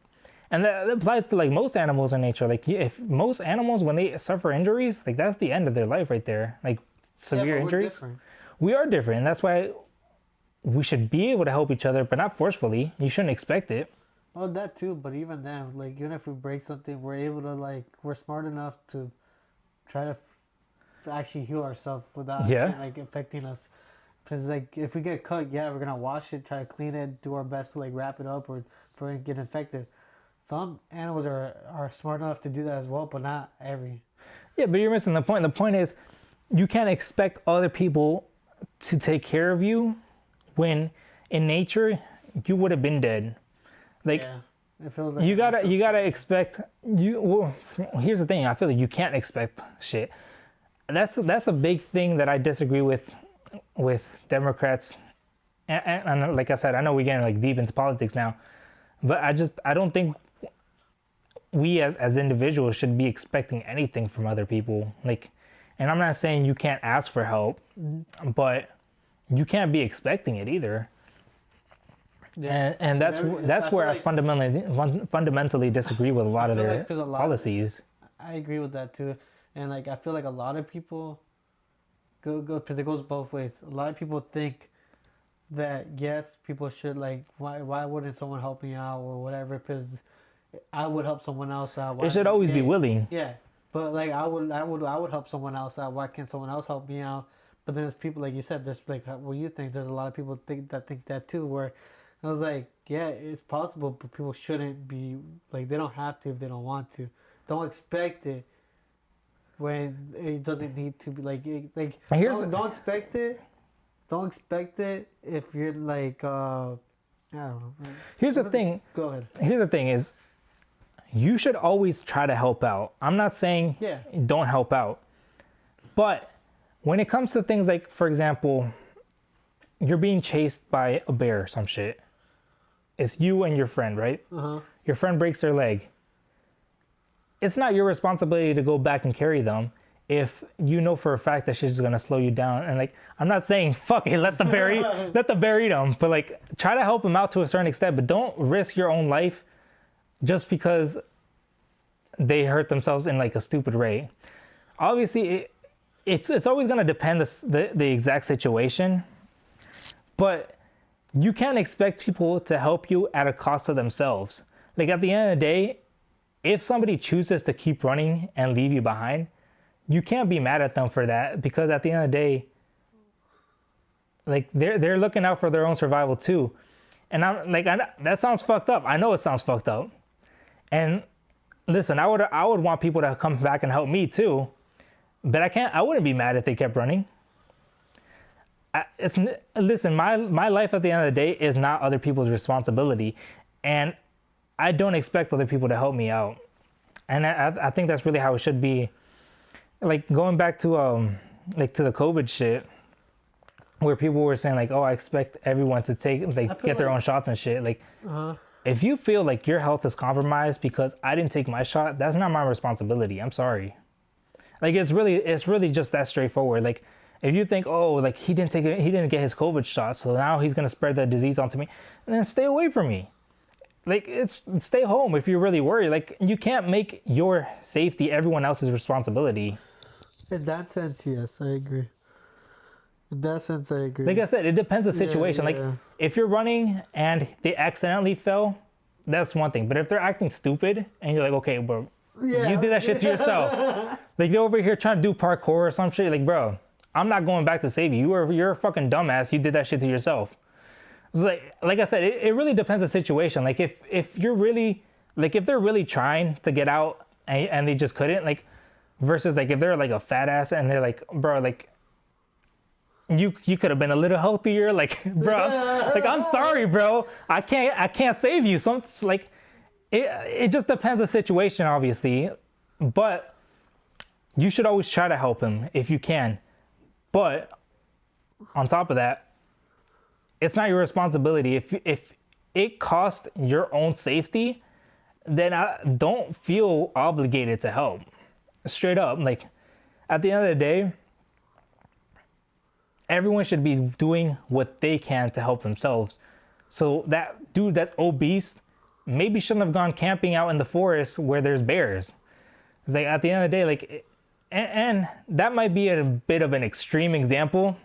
and that applies to like most animals in nature. Like if most animals, when they suffer injuries, like that's the end of their life right there. Like severe injuries. We are different, and that's why we should be able to help each other, but not forcefully. You shouldn't expect it. Well, that too, but even then, like even if we break something, we're able to we're smart enough to try to actually heal ourselves without like affecting us. Because like if we get cut, yeah, we're gonna wash it, try to clean it, do our best to like wrap it up or for it to get infected. Some animals are smart enough to do that as well, but not every. Yeah, but you're missing the point. The point is, you can't expect other people to take care of you when in nature you would have been dead. Like, yeah, it feels like you gotta expect you. Well, here's the thing. I feel like you can't expect shit. That's a big thing that I disagree with Democrats. And like I said, I know we're getting like deep into politics now, but I don't think we as individuals should be expecting anything from other people. Like, and I'm not saying you can't ask for help, but you can't be expecting it either. Yeah. And that's where I fundamentally disagree with a lot of their policies. I agree with that too, and like I feel like a lot of people go because it goes both ways. A lot of people think that yes, people should like why wouldn't someone help me out or whatever? Because I would help someone else out. It should always be willing. Yeah, but like I would help someone else out. Why can't someone else help me out? But then there's people like you said. There's like what you think. There's a lot of people think that too. Where I was like, yeah, it's possible, but people shouldn't be like they don't have to if they don't want to. Don't expect it when it doesn't need to be like. Don't expect it. Don't expect it if you're like I don't know. Here's the thing. Go ahead. Here's the thing is, you should always try to help out. I'm not saying don't help out, but when it comes to things like, for example, you're being chased by a bear or some shit. It's you and your friend, right? Uh-huh. Your friend breaks their leg. It's not your responsibility to go back and carry them if you know for a fact that shit's gonna slow you down. And like, I'm not saying fuck it, let the bear eat them, but like, try to help them out to a certain extent, but don't risk your own life just because they hurt themselves in like a stupid way. Obviously, it's always gonna depend the exact situation, but you can't expect people to help you at a cost to themselves. Like at the end of the day, if somebody chooses to keep running and leave you behind, you can't be mad at them for that, because at the end of the day, like they're looking out for their own survival too. And I'm like, that sounds fucked up. I know it sounds fucked up. And listen, I would want people to come back and help me too, but I wouldn't be mad if they kept running. Listen, my life at the end of the day is not other people's responsibility, and I don't expect other people to help me out. And I think that's really how it should be. Like going back to to the COVID shit, where people were saying like, oh, I expect everyone to get their own shots and shit. Like, if you feel like your health is compromised because I didn't take my shot, that's not my responsibility. I'm sorry. Like it's really just that straightforward. Like, if you think, oh, like he didn't get his COVID shot, so now he's gonna spread the disease onto me, then stay away from me. Like, stay home if you're really worried. Like, you can't make your safety everyone else's responsibility. In that sense, yes, I agree. In that sense, I agree. Like I said, it depends on the situation. Yeah. Like, if you're running and they accidentally fell, that's one thing. But if they're acting stupid and you're like, okay, bro, you did that shit to yourself. Like, they're over here trying to do parkour or some shit. Like, bro, I'm not going back to save you. You're a fucking dumbass. You did that shit to yourself. Like I said, it really depends on the situation. Like, if you're really, like, if they're really trying to get out and they just couldn't, like, versus like if they're like a fat ass and they're like, bro, like, you could have been a little healthier, like, bro, I'm sorry, bro, I can't save you. So it's like, it just depends on the situation, obviously, but you should always try to help him if you can. But on top of that, it's not your responsibility. If it costs your own safety, then don't feel obligated to help. Straight up, like, at the end of the day, everyone should be doing what they can to help themselves. So that dude that's obese maybe shouldn't have gone camping out in the forest where there's bears. It's like, at the end of the day, like, and that might be a bit of an extreme example,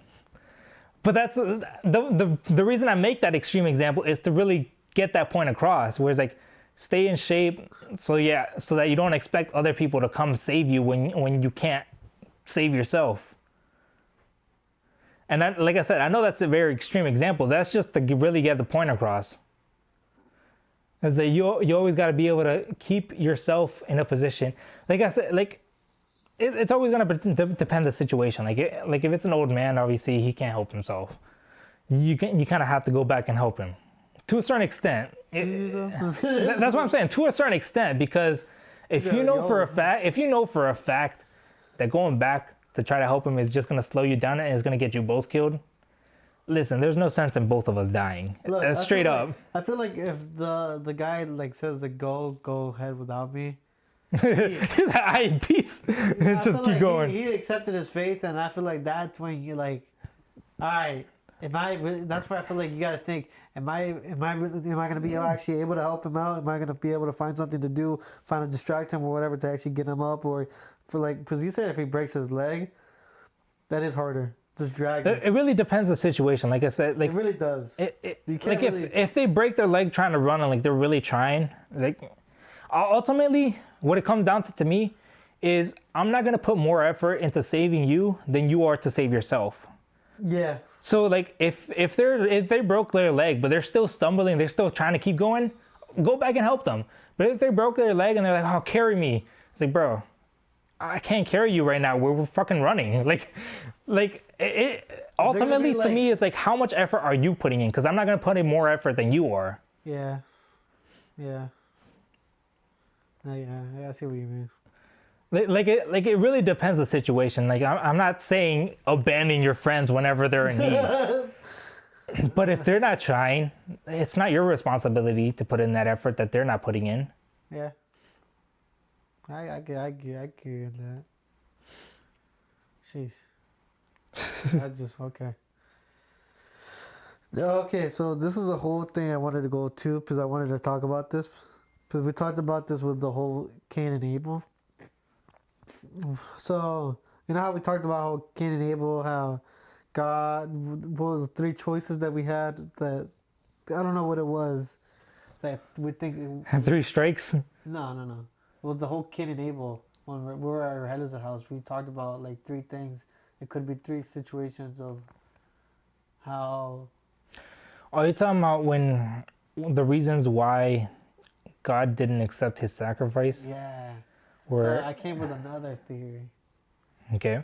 but that's the reason I make that extreme example is to really get that point across, where it's like, stay in shape, so that you don't expect other people to come save you when you can't save yourself. And that, like I said, I know that's a very extreme example. That's just to really get the point across. Is that you always got to be able to keep yourself in a position. Like I said, like, it's always gonna depend the situation. Like if it's an old man, obviously he can't help himself. You kind of have to go back and help him to a certain extent. That's what I'm saying, to a certain extent, because if you know for a fact that going back to try to help him is just gonna slow you down and it's gonna get you both killed, listen, there's no sense in both of us dying. Look, That's straight up. I feel like if the guy like says to go ahead without me, he's like, "I peace." Just keep going. He accepted his faith, and I feel like that's when you're like, all right, Am I really, that's where I feel like you got to think, am I going to be actually able to help him out? Am I going to be able to find something to do, find a distract him or whatever to actually get him up? Or for like, because you said if he breaks his leg, that is harder. Just drag him. It really depends on the situation. Like I said, like It really does. You can't like if they break their leg trying to run and like they're really trying, like ultimately what it comes down to me is I'm not gonna put more effort into saving you than you are to save yourself. Yeah. So like if they broke their leg but they're still stumbling, they're still trying to keep going, go back and help them. But if they broke their leg and they're like, oh, carry me, it's like, bro, I can't carry you right now. We're fucking running. Like it ultimately to me is like, how much effort are you putting in? Because I'm not gonna put in more effort than you are. Yeah. Yeah. Yeah, I see what you mean. Like it really depends on the situation. Like I'm not saying abandon your friends whenever they're in need. But if they're not trying, it's not your responsibility to put in that effort that they're not putting in. Yeah. I get that. Sheesh. I just, okay. Okay, so this is the whole thing I wanted to go to because I wanted to talk about this. Because we talked about this with the whole Cain and Abel. So, you know how we talked about how Cain and Abel, how God, what were the three choices that we had that, I don't know what it was, that we think. 3 strikes. No. Well, the whole Cain and Abel, when we were at our Heller's house, we talked about like 3 things. It could be 3 situations of how. Are you talking about when the reasons why God didn't accept his sacrifice? Yeah. Where So I came with another theory. okay.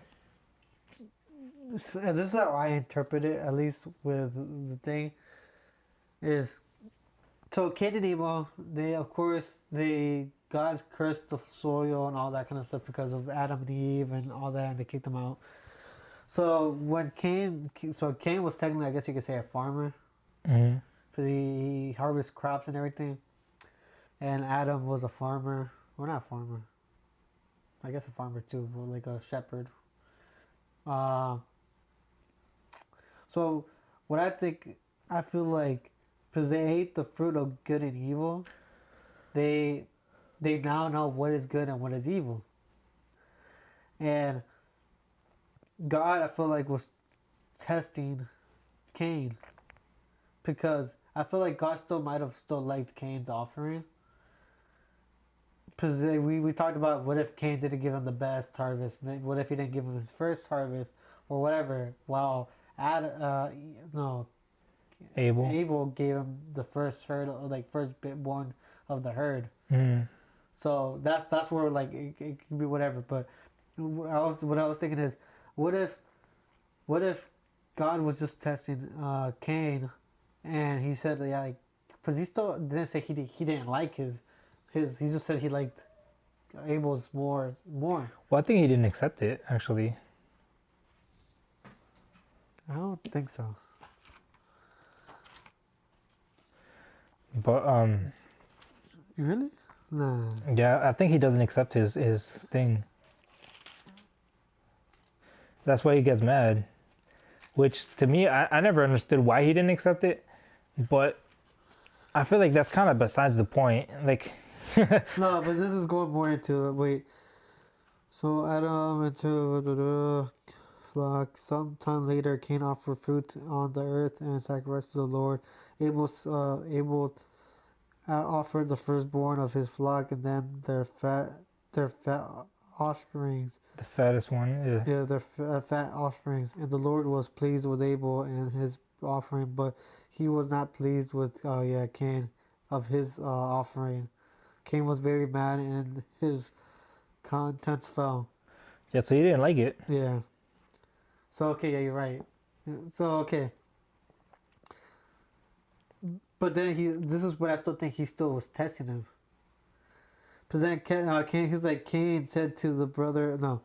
And this is how I interpret it, at least with the thing, is so Cain and Abel, God cursed the soil and all that kind of stuff because of Adam and Eve and all that, and they kicked them out. So when Cain was technically, I guess you could say, a farmer. Mm-hmm. So he harvests crops and everything. And Adam was a farmer. Well, not a farmer. I guess a farmer too, but like a shepherd. So what I feel like, because they ate the fruit of good and evil, they now know what is good and what is evil. And God, I feel like, was testing Cain, because I feel like God might have still liked Cain's offering. Because we talked about what if Cain didn't give him the best harvest, what if he didn't give him his first harvest or whatever, while Abel gave him the first herd, like first born of the herd. Mm. So that's where like it could be whatever. But what I was thinking is, what if God was just testing Cain, and he said, yeah, because he still didn't say he didn't like his. He just said he liked Abel's more. Well, I think he didn't accept it, actually. I don't think so. But Really? Nah. yeah, I think he doesn't accept his thing. That's why he gets mad. Which to me, I never understood why he didn't accept it, but I feel like that's kind of besides the point. Like. No, but this is going more into wait. So Adam into the flock. Sometime later, Cain offered fruit on the earth and sacrificed to the Lord. Abel offered the firstborn of his flock, and then their fat offsprings. The fattest one, yeah. Yeah, their fat offsprings. And the Lord was pleased with Abel and his offering, but he was not pleased with Cain of his offering. Cain was very mad and his contents fell. Yeah, so he didn't like it. Yeah. So, okay, yeah, you're right. So, okay. But then this is what I still think he still was testing him. Because then Cain, he was like, Cain said to the brother, no.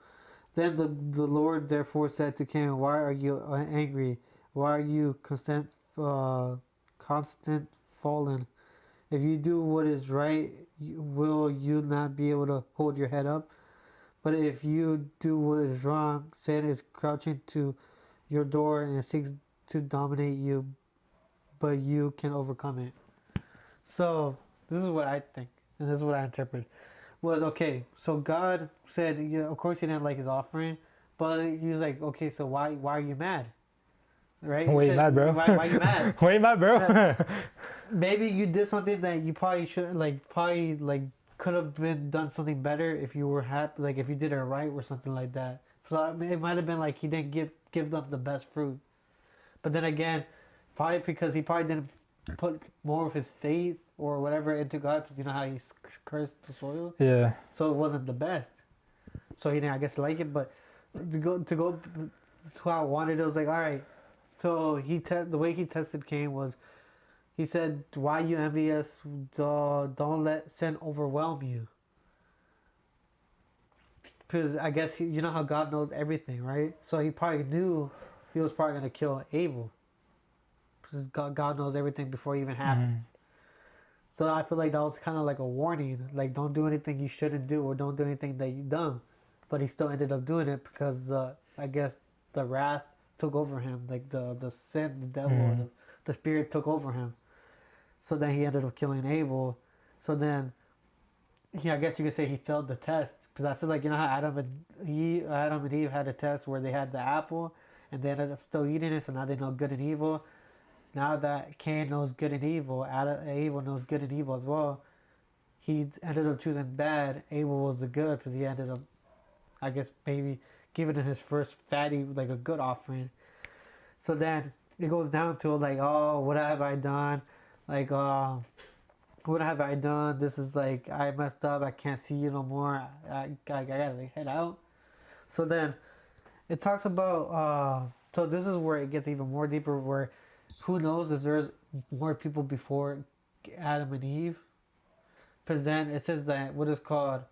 Then the Lord therefore said to Cain, why are you angry? Why are you constant fallen? If you do what is right, will you not be able to hold your head up? But if you do what is wrong, Satan is crouching to your door and seeks to dominate you, but you can overcome it. So this is what I think, and this is what I interpret. Was okay. So God said, of course, He didn't like His offering, but He was like, okay, so why are you mad? Right? Why you mad, bro? Why you mad? Why you mad, bro? Maybe you did something that you probably should probably could have been done something better if you were happy, like if you did it right or something like that. So I mean, it might have been like He didn't give them the best fruit, but then again, probably because He probably didn't put more of His faith or whatever into God, because you know how He cursed the soil. Yeah. So it wasn't the best. So He didn't, I guess, like it. But to go to how I wanted it, was like, all right. So the way He tested Cain was, He said, "Why you envious? Don't let sin overwhelm you." Because I guess you know how God knows everything, right? So He probably knew He was probably gonna kill Abel. Because God knows everything before it even happens. So I feel like that was kind of like a warning, like don't do anything you shouldn't do, or don't do anything that you done. But He still ended up doing it because I guess the wrath took over him, like the sin, the devil, or the spirit took over him. So then he ended up killing Abel. So then, I guess you could say he failed the test, because I feel like, you know how Adam and Eve had a test where they had the apple, and they ended up still eating it. So now they know good and evil. Now that Cain knows good and evil, Abel knows good and evil as well. He ended up choosing bad. Abel was the good, because he ended up, I guess, maybe giving him his first fatty, like a good offering. So then it goes down to like, oh, what have I done? Like, what have I done? This is like, I messed up. I can't see you no more. I gotta like, head out. So then it talks about, so this is where it gets even more deeper, where who knows if there's more people before Adam and Eve. Because then it says that what is called,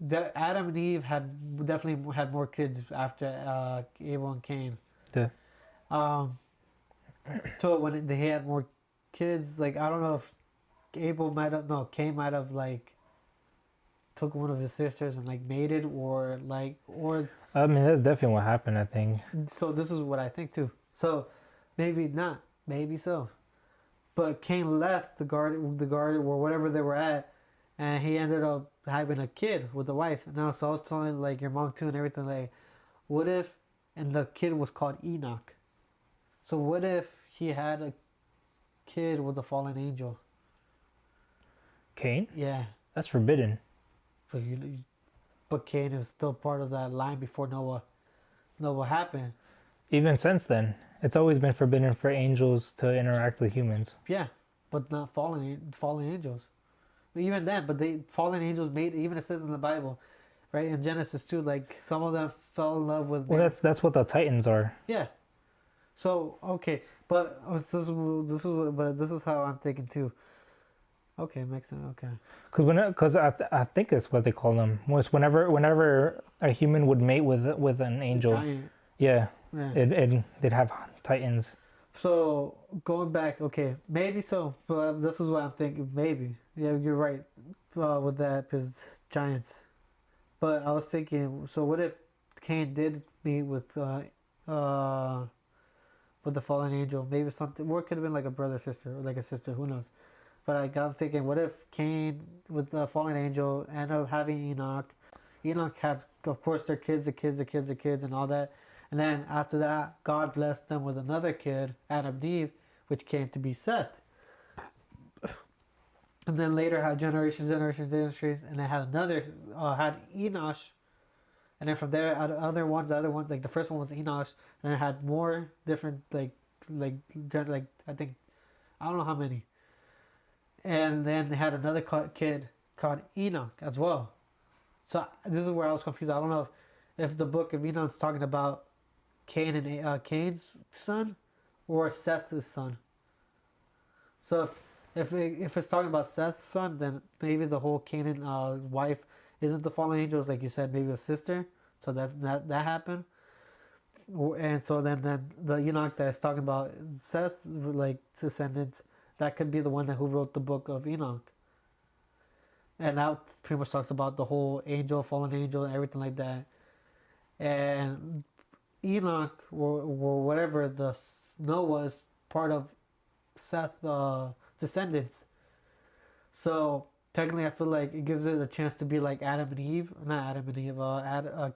that Adam and Eve definitely had more kids after Abel and Cain. Yeah. So when they had more kids, like I don't know if Cain might have like took one of his sisters and like made it, or I mean, that's definitely what happened, I think. So this is what I think too. So maybe not, maybe so. But Cain left the garden or whatever they were at, and he ended up having a kid with the wife. Now, so I was telling like your mom too and everything, like, what if, and the kid was called Enoch. So what if he had a kid with a fallen angel? Cain? Yeah. That's forbidden. But Cain is still part of that line before Noah happened. Even since then, it's always been forbidden for angels to interact with humans. Yeah, but not fallen angels. Even then, but fallen angels even it says in the Bible, right, in Genesis 2, like some of them fell in love with. Well, that's what the Titans are. Yeah. So okay, but this is how I'm thinking too. Okay, makes sense. Okay. Because I think it's what they call them. Was whenever a human would mate with an angel. Giant. Yeah. Yeah. They'd have Titans. So going back, okay, maybe so. But this is what I'm thinking. Maybe, yeah, you're right with that, because giants. But I was thinking, so what if Cain did meet with the fallen angel? Maybe something, or it could have been like a brother, sister, or like a sister. Who knows? But I'm thinking, what if Cain with the fallen angel ended up having Enoch? Enoch had, of course, their kids, and all that. And then after that, God blessed them with another kid, Adam and Eve, which came to be Seth. And then later had generations, and they had had Enosh. And then from there, the other ones, like the first one was Enosh, and it had more different, I think, I don't know how many. And then they had another kid called Enoch as well. So this is where I was confused. I don't know if the book of Enoch is talking about Cain and Cain's son, or Seth's son. So if it's talking about Seth's son, then maybe the whole Canaan wife isn't the fallen angels, like you said, maybe a sister. So that happened. And so then the Enoch that is talking about Seth's like descendants, that could be the one who wrote the book of Enoch. And that pretty much talks about the whole angel, fallen angel, and everything like that. And Enoch or whatever the Noah is part of Seth descendants. So technically, I feel like it gives it a chance to be like Adam and Eve, not Adam and Eve,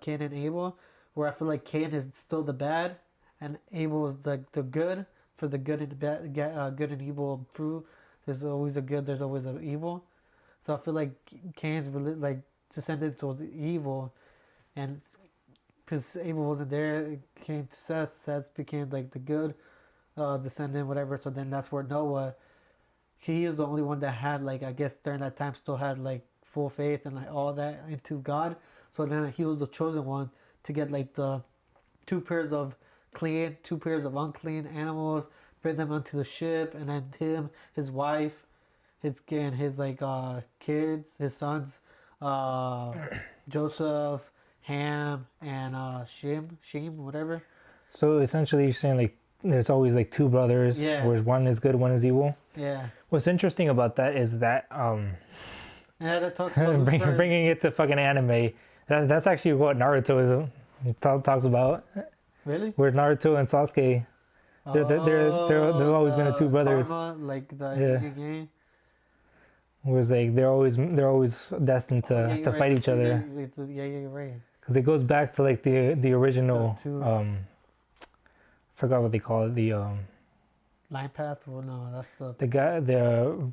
Cain and Abel, where I feel like Cain is still the bad, and Abel is the good. For the good and bad, good and evil prove there's always a good, there's always an evil. So I feel like Cain's like descendants was evil, and because Abel wasn't there, it came to Seth. Seth became like the good descendant, whatever. So then that's where Noah, he is the only one that had like, I guess during that time still had like full faith and like all that into God. So then he was the chosen one to get like the 2 pairs of clean, 2 pairs of unclean animals, bring them onto the ship, and then him, his wife, his like kids, his sons, Joseph, Ham, and Shem, whatever. So essentially, you're saying like there's always like two brothers, Yeah. where one is good, one is evil. Yeah. What's interesting about that is that Yeah, that talks about bringing it to fucking anime. That's actually what Naruto talks about. Really? Where Naruto and Sasuke, they've always been the two brothers. Karma, like the Yeah. Yang. Whereas like they're always destined to fight each other. Yeah, you're right. Because it goes back to like the original forgot what they call it, the Line path? Well, no, that's the guy, no,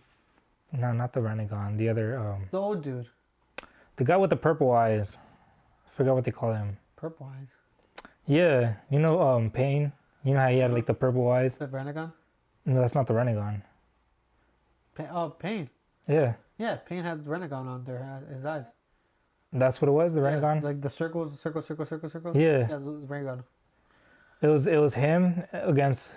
not the Renegon, the other the old dude. the guy with the purple eyes. Forgot what they call him. Purple eyes. Yeah, you know Pain. You know how he had like the purple eyes. The Renegon. No, that's not the Renegon. Pain. Yeah, Yeah, Pain had Renegon on there, his eyes. that's what it was. The Yeah, Renegon. like the circles. Yeah, Yeah, the Renegon. it was him against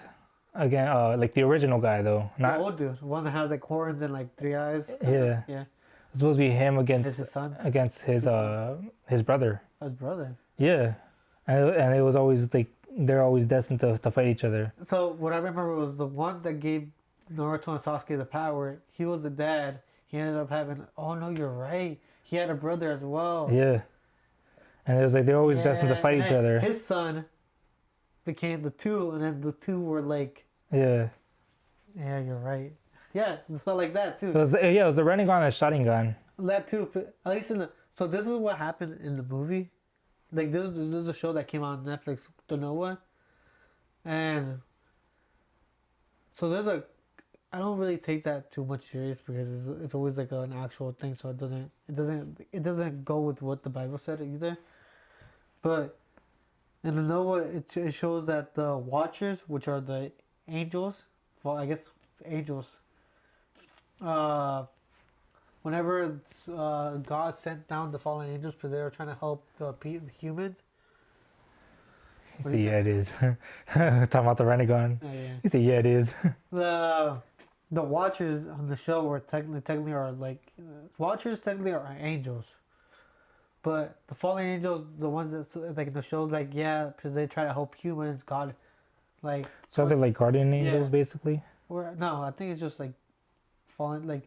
like the original guy though. The Not old dude. One that has like horns and like 3 eyes. yeah. Yeah. It's supposed to be him His sons. against his brother. His brother. Yeah, and it was always like they're always destined to fight each other. So what I remember was the one that gave Naruto and Sasuke the power. He was the dad. He ended up having. Oh no, you're right. He had a brother as well. Yeah, and it was like they're always destined to fight and each then other. His son became the two, and then the two were like. Yeah, Yeah, you're right. Yeah, it felt like that too. it was the Renegon and Sharingan. That too. But at least in the. So this is what happened in the movie. Like this is a show that came out on Netflix, The Noah, and so there's a. I don't really take that too much serious because it's always like an actual thing, so it doesn't go with what the Bible said either. But in the Noah, it shows that the Watchers, which are the angels, well, I guess angels. Whenever God sent down the fallen angels because they were trying to help the humans. He said, "Yeah, it is." Talking about the Renegon. Oh, yeah. He said, "Yeah, it is." The Watchers on the show were technically are like Watchers technically are angels, but the fallen angels, the ones that like in the show, like yeah, because they try to help humans. God, like So they're like guardian angels, Yeah. basically. or no, I think it's just like fallen like.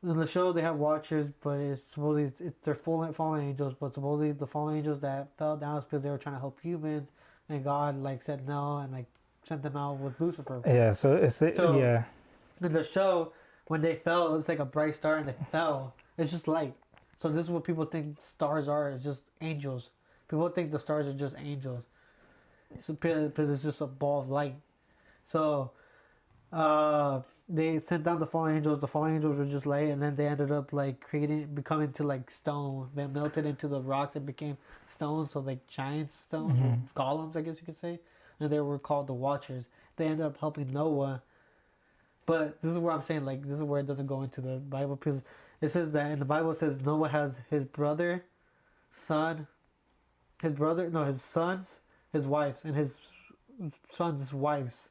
In the show, they have Watchers, but it's supposedly they're fallen angels. But supposedly the fallen angels that fell down is because they were trying to help humans, and God like said no and like sent them out with Lucifer. Yeah. So it's So- yeah. In the show, when they fell, it was like a bright star, and they fell. It's just light. So this is what people think stars are. It's just angels. People think the stars are just angels. It's because it's just a ball of light. So. They sent down the fallen angels. The fallen angels were just light, and then they ended up like becoming to like stone. They melted into the rocks and became stones, so like giant stones, or golems, I guess you could say. And they were called the Watchers. They ended up helping Noah. But this is where I'm saying, like, this is where it doesn't go into the Bible, because it says that in the Bible it says Noah has his sons, his wives, and his sons' wives.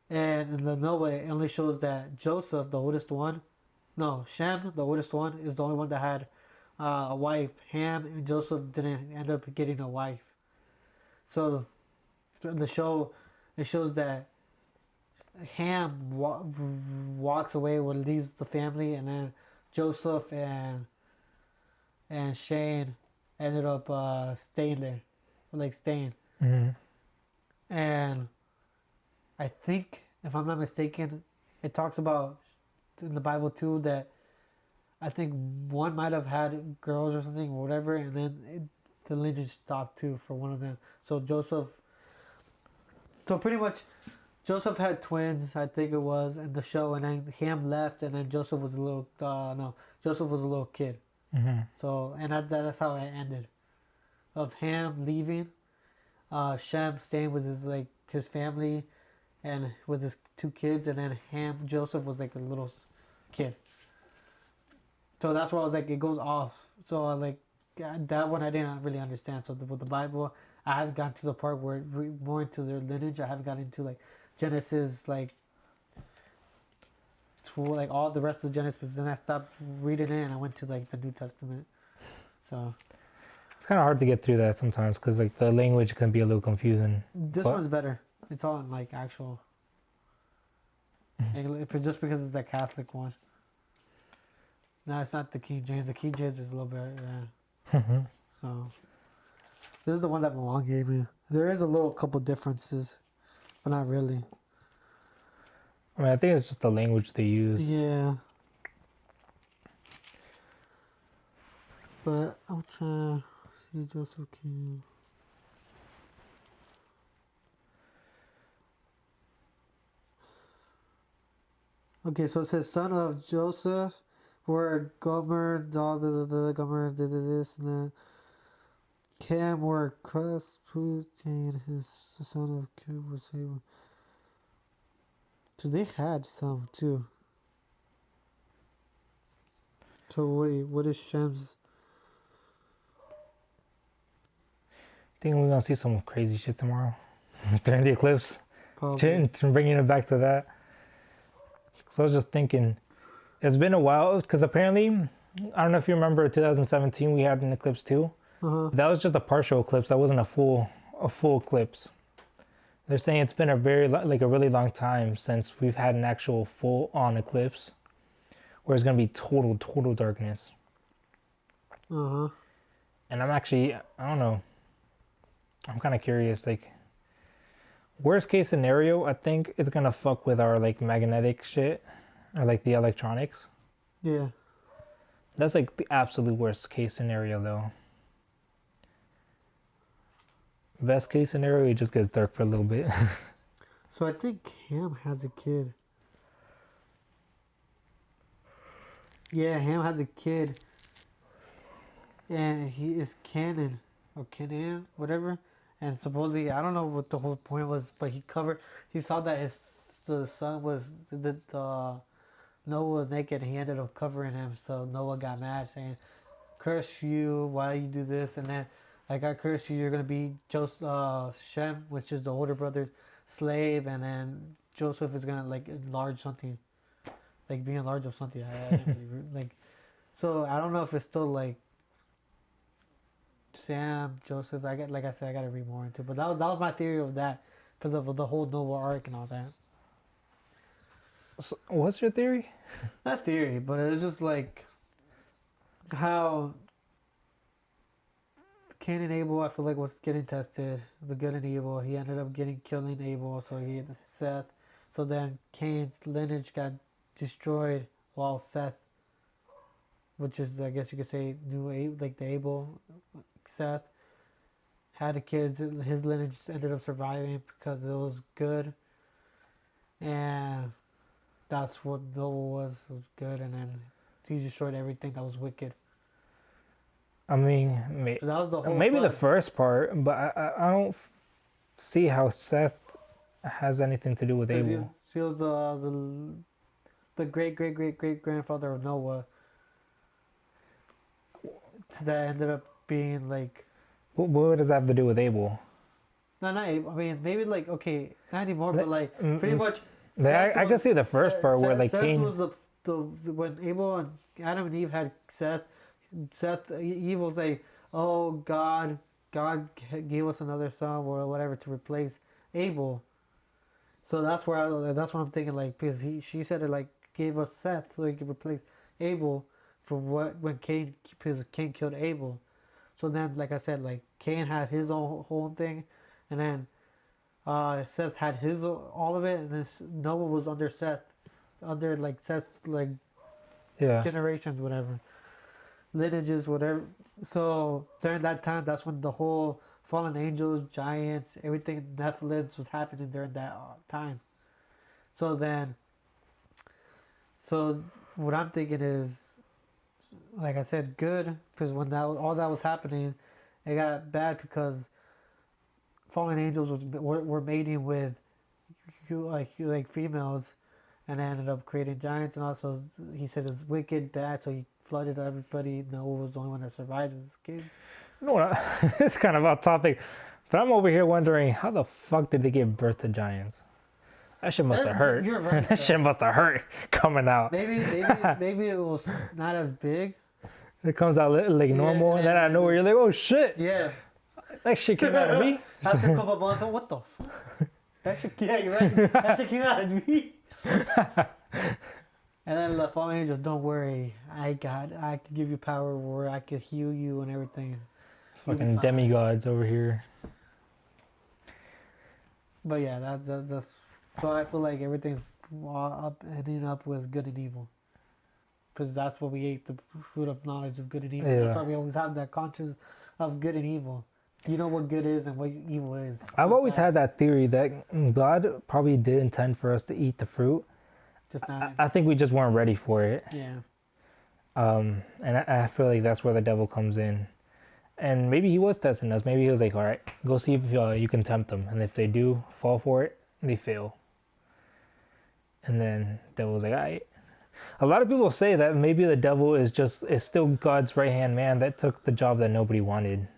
And in the Noah, it only shows that Joseph, the oldest one, Shem, the oldest one, is the only one that had a wife. Ham and Joseph didn't end up getting a wife. So in the show, it shows that Ham walks away, leaves the family, and then Joseph and Shane ended up staying there. like staying. Mm-hmm. And I think, if I'm not mistaken, it talks about in the Bible too that I think one might have had girls or something or whatever, and then the lineage stopped too for one of them. So pretty much Joseph had twins, I think it was in the show, and then Ham left, and then Joseph was a little no, Joseph was a little kid. Mm-hmm. So and that's how it ended, of Ham leaving, Shem staying with his family, and with his two kids, and then Joseph was like a little kid. So that's why I was like, it goes off. So that one I didn't really understand. So with the Bible, I haven't gotten to the part where more into their lineage. I haven't gotten into like Genesis, like all the rest of Genesis. Then I stopped reading it and I went to like the New Testament. So It's kind of hard to get through that sometimes because like the language can be a little confusing. this one's better. It's all in like actual. Just because it's the Catholic one. No, it's not the King James. The King James is a little bit, yeah. So, this is the one that my mom gave me. There is a little couple differences, but not really. I mean, I think it's just the language they use. Yeah. But I'll try to see Joseph King. Okay, so it says son of Joseph, were Gomer, Gomer did this and that. Cam were Cresput and his son of Cam was able. So they had some too. So wait, what is Shem's? I think we're gonna see some crazy shit tomorrow during the eclipse. Probably. Bringing it back to that. So I was just thinking, it's been a while because apparently, I don't know if you remember 2017 we had an eclipse too. That was just a partial eclipse. That wasn't a full eclipse. They're saying it's been a really long time since we've had an actual full on eclipse, where it's gonna be total darkness. And I'm actually, I don't know. I'm kind of curious. Like, worst case scenario, I think it's gonna fuck with our like magnetic shit or like the electronics. Yeah. That's like the absolute worst case scenario though. Best case scenario, it just gets dark for a little bit. So I think Ham has a kid. Yeah, Ham has a kid. And he is Canaan. Or Canaan, whatever. And supposedly, I don't know what the whole point was, but he saw that the son was, Noah was naked and he ended up covering him. So Noah got mad saying, curse you, why you do this? And then, like, I curse you, you're going to be Shem, which is the older brother's slave. And then Joseph is going to, like, enlarge something. Like, be enlarged of something. So I don't know if it's still, like, Sam, Joseph. Like I said, I got to read more into it. But that was my theory of that. Because of the whole Noah arc and all that. So what's your theory? Not theory, but it was just like how Cain and Abel, I feel like, was getting tested. The good and evil. He ended up killing Abel, so he had Seth. So then Cain's lineage got destroyed while Seth, which is, I guess you could say, the Abel, Seth, had the kids. His lineage ended up surviving because it was good. And that's what Noah was good, and then he destroyed everything that was wicked. I mean, That was the whole maybe flood. the first part, but I don't see how Seth has anything to do with Abel. He was the great grandfather of Noah. That ended up being like. What does that have to do with Abel? No, not Abel. I mean, maybe like, okay, not anymore, but like pretty much. I can see the first part where like Seth Cain was the when Abel and Adam and Eve had Seth. Eve was like, oh, God gave us another son or whatever to replace Abel. So that's what I'm thinking, like, because she said it, like, gave us Seth so he could replace Abel for when Cain killed Abel. So then, like I said, like Cain had his own whole thing, and then Seth had his all of it, and then Noah was under Seth, under like Seth's like Yeah. generations, whatever, lineages, whatever. So during that time, that's when the whole fallen angels, giants, everything, Nephilims was happening during that time. So then, so what I'm thinking is, like I said, good, because when all that was happening, it got bad because fallen angels were mating with like females, and they ended up creating giants. And also, he said it's wicked, bad, so he flooded everybody. Noah was the only one that survived with his kids. You know what? It's kind of off topic, but I'm over here wondering how the fuck did they give birth to giants? That shit must have hurt. You're right. That shit must have hurt coming out. Maybe it was not as big. It comes out like normal, and then out of nowhere you're like, oh shit, Yeah. that shit came out of me. After a couple of months, what the fuck? That shit, yeah, you're right. That shit came out of me. And then the fallen angels, don't worry, I can give you power where I can heal you and everything. Fucking demigods over here. But yeah, that's so I feel like everything's ending up with good and evil. Because that's what we ate, the fruit of knowledge of good and evil. Yeah. That's why we always have that conscience of good and evil. You know what good is and what evil is. I've always had that theory that God probably did intend for us to eat the fruit. Just not. I think we just weren't ready for it. Yeah. And I feel like that's where the devil comes in. And maybe he was testing us. Maybe he was like, all right, go see if you can tempt them. And if they do fall for it, they fail. And then the devil was like, all right. A lot of people say that maybe the devil is still God's right-hand man that took the job that nobody wanted.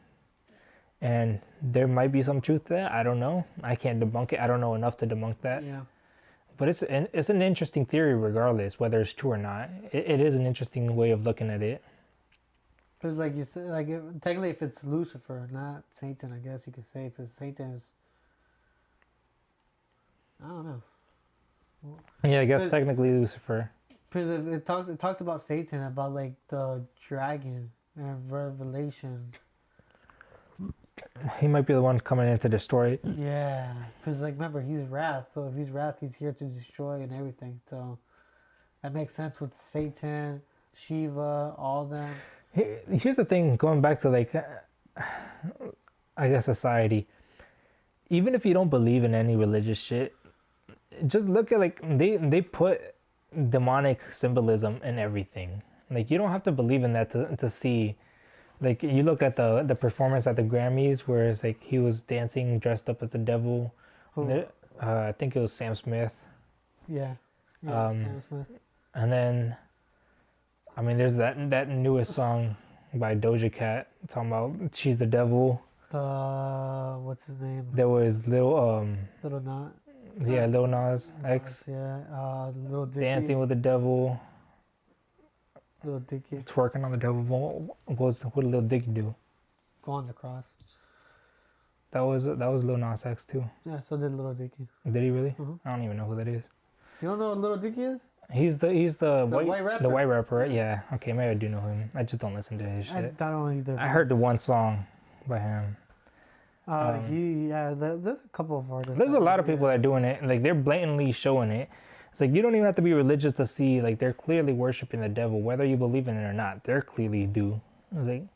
And there might be some truth to that. I don't know. I can't debunk it. I don't know enough to debunk that. Yeah. But it's an interesting theory regardless, whether it's true or not. It is an interesting way of looking at it. Because like you said, like technically if it's Lucifer, not Satan, I guess you could say, because Satan is, I don't know. Yeah, I guess technically Lucifer. Because it talks about Satan, about like the dragon and Revelation. He might be the one coming in to destroy it. Yeah, because like remember, he's wrath. So if he's wrath, he's here to destroy and everything. So that makes sense with Satan, Shiva, all them. Here's the thing, going back to like, I guess society. Even if you don't believe in any religious shit, just look at like they put demonic symbolism in everything. Like you don't have to believe in that to see. Like you look at the performance at the Grammys where it's like he was dancing dressed up as the devil. I think it was Sam Smith. Yeah. Sam Smith. And then, I mean, there's that newest song by Doja Cat talking about she's the devil. What's his name? There was Lil Nas X. Yeah. Little Dicky. Dancing with the devil. Little Dicky. Twerking on the devil. What did Lil Dicky do? Go on the cross. That was Lil Nas X too. Yeah, so did Little Dicky. Did he really? Mm-hmm. I don't even know who that is. You don't know what Little Dicky is? He's the white rapper. The white rapper, right? Yeah. Okay, maybe I do know him. I just don't listen to his shit. I don't either. I heard the one song by him. There's a couple of artists. There's a lot of people that are doing it. Like they're blatantly showing it. It's like you don't even have to be religious to see. Like they're clearly worshiping the devil, whether you believe in it or not. They're clearly do. Like,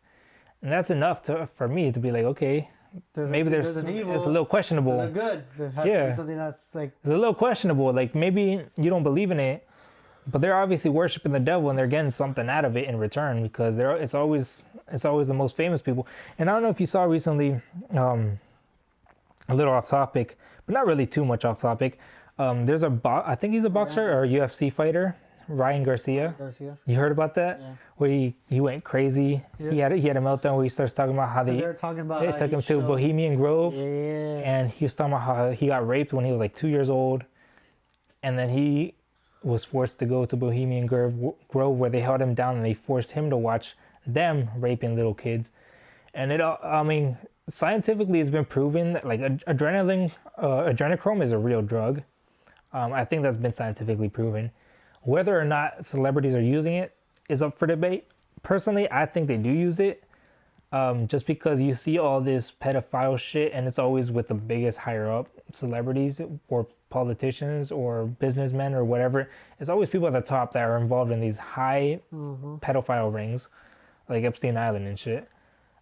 and that's enough for me to be like, okay, maybe there's an evil. It's a little questionable. There's a good. There has to be something that's like. It's a little questionable. Like maybe you don't believe in it, but they're obviously worshiping the devil and they're getting something out of it in return because it's always the most famous people. And I don't know if you saw recently, a little off topic, but not really too much off topic. There's I think he's a boxer or a UFC fighter, Ryan Garcia. You heard about that? Yeah. Where he went crazy. Yeah. He had a meltdown where he starts talking about how they took him to Bohemian Grove. Yeah. And he was talking about how he got raped when he was like 2 years old. And then he was forced to go to Bohemian Grove where they held him down and they forced him to watch them raping little kids. And scientifically it's been proven that like adrenochrome is a real drug. I think that's been scientifically proven. Whether or not celebrities are using it is up for debate. Personally, I think they do use it. just because you see all this pedophile shit and it's always with the biggest higher up celebrities or politicians or businessmen or whatever. It's always people at the top that are involved in these high pedophile rings, like Epstein Island and shit.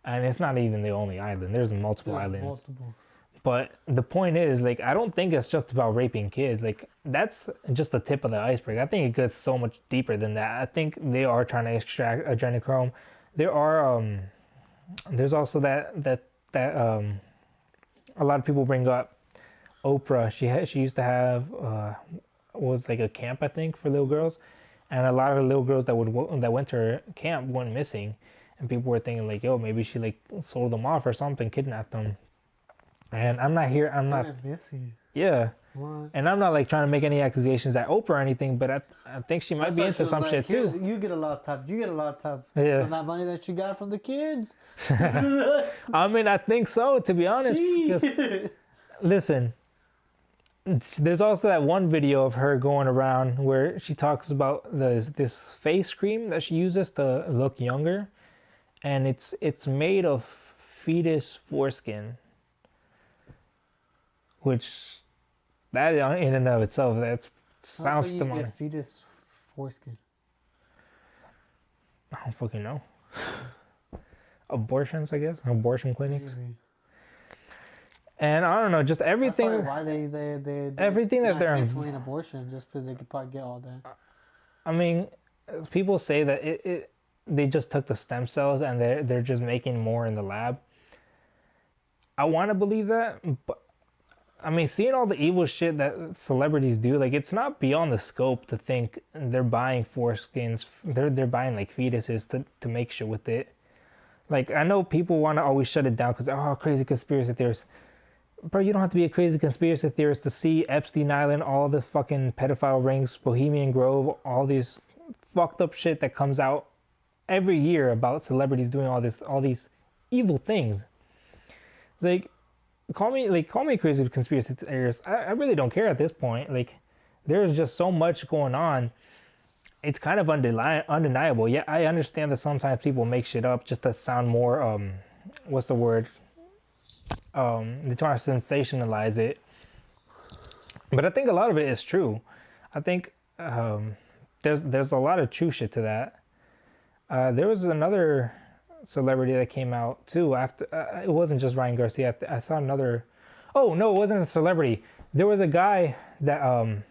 And it's not even the only island. There's multiple islands. Multiple. But the point is, like, I don't think it's just about raping kids. Like, that's just the tip of the iceberg. I think it goes so much deeper than that. I think they are trying to extract adrenochrome. There are there's also that a lot of people bring up Oprah. She used to have was like a camp, I think, for little girls, and a lot of the little girls that went to her camp went missing, and people were thinking like, yo, maybe she like sold them off or something, kidnapped them. And I'm not missing. Yeah. What? And I'm not like trying to make any accusations at Oprah or anything, but I think she might be into some shit too. You get a lot of time. You get a lot of time Yeah. from that money that you got from the kids. I mean, I think so, to be honest. Because, listen, there's also that one video of her going around where she talks about this face cream that she uses to look younger, and it's made of fetus foreskin, which that in and of itself, that sounds demonic. Get fetus foreskin? I don't fucking know. Abortions, I guess. Abortion clinics. Maybe. And I don't know, just everything. That's probably why they everything that they're in abortion, just because they could probably get all that. I mean, people say that they just took the stem cells and they're just making more in the lab. I want to believe that, but I mean, seeing all the evil shit that celebrities do, like, it's not beyond the scope to think they're buying foreskins. They're buying like fetuses to make shit with it. Like, I know people want to always shut it down because, oh, crazy conspiracy theorists. Bro, you don't have to be a crazy conspiracy theorist to see Epstein Island, all the fucking pedophile rings, Bohemian Grove, all these fucked up shit that comes out every year about celebrities doing all these evil things. It's like, call me a crazy conspiracy theorist. I really don't care at this point. Like, there's just so much going on. It's kind of undeniable. Yeah, I understand that sometimes people make shit up just to sound more what's the word? They try to sensationalize it. But I think a lot of it is true. I think there's a lot of true shit to that. There was another celebrity that came out too after it wasn't just Ryan Garcia. I saw another. Oh no, it wasn't a celebrity. There was a guy that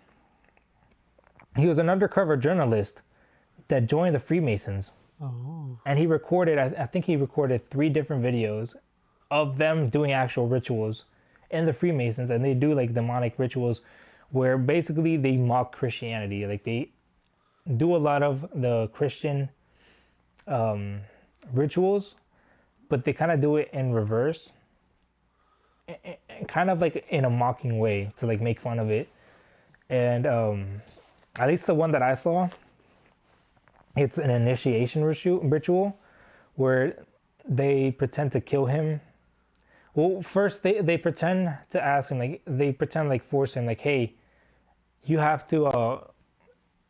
he was an undercover journalist that joined the Freemasons. Oh. And he recorded, I think he recorded 3 different videos of them doing actual rituals in the Freemasons, and they do like demonic rituals where basically they mock Christianity. Like, they do a lot of the Christian rituals, but they kind of do it in reverse, kind of like in a mocking way to like make fun of it. And at least the one that I saw, it's an initiation ritual where they pretend to kill him. Well, first they pretend to ask him, like, they pretend like force him, like, hey, you have to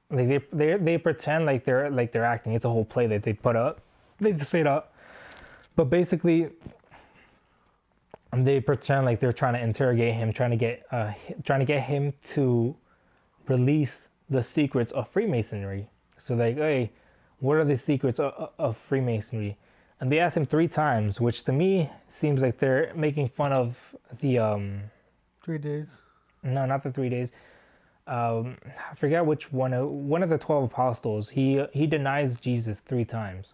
like they pretend like they're acting. It's a whole play that they put up. They just say it up. But basically they pretend like they're trying to interrogate him, trying to get him to release the secrets of Freemasonry. So like, hey, what are the secrets of Freemasonry? And they asked him 3 times, which to me seems like they're making fun of the 3 days. No, not the 3 days. I forget which one of the 12 apostles. He denies Jesus 3 times.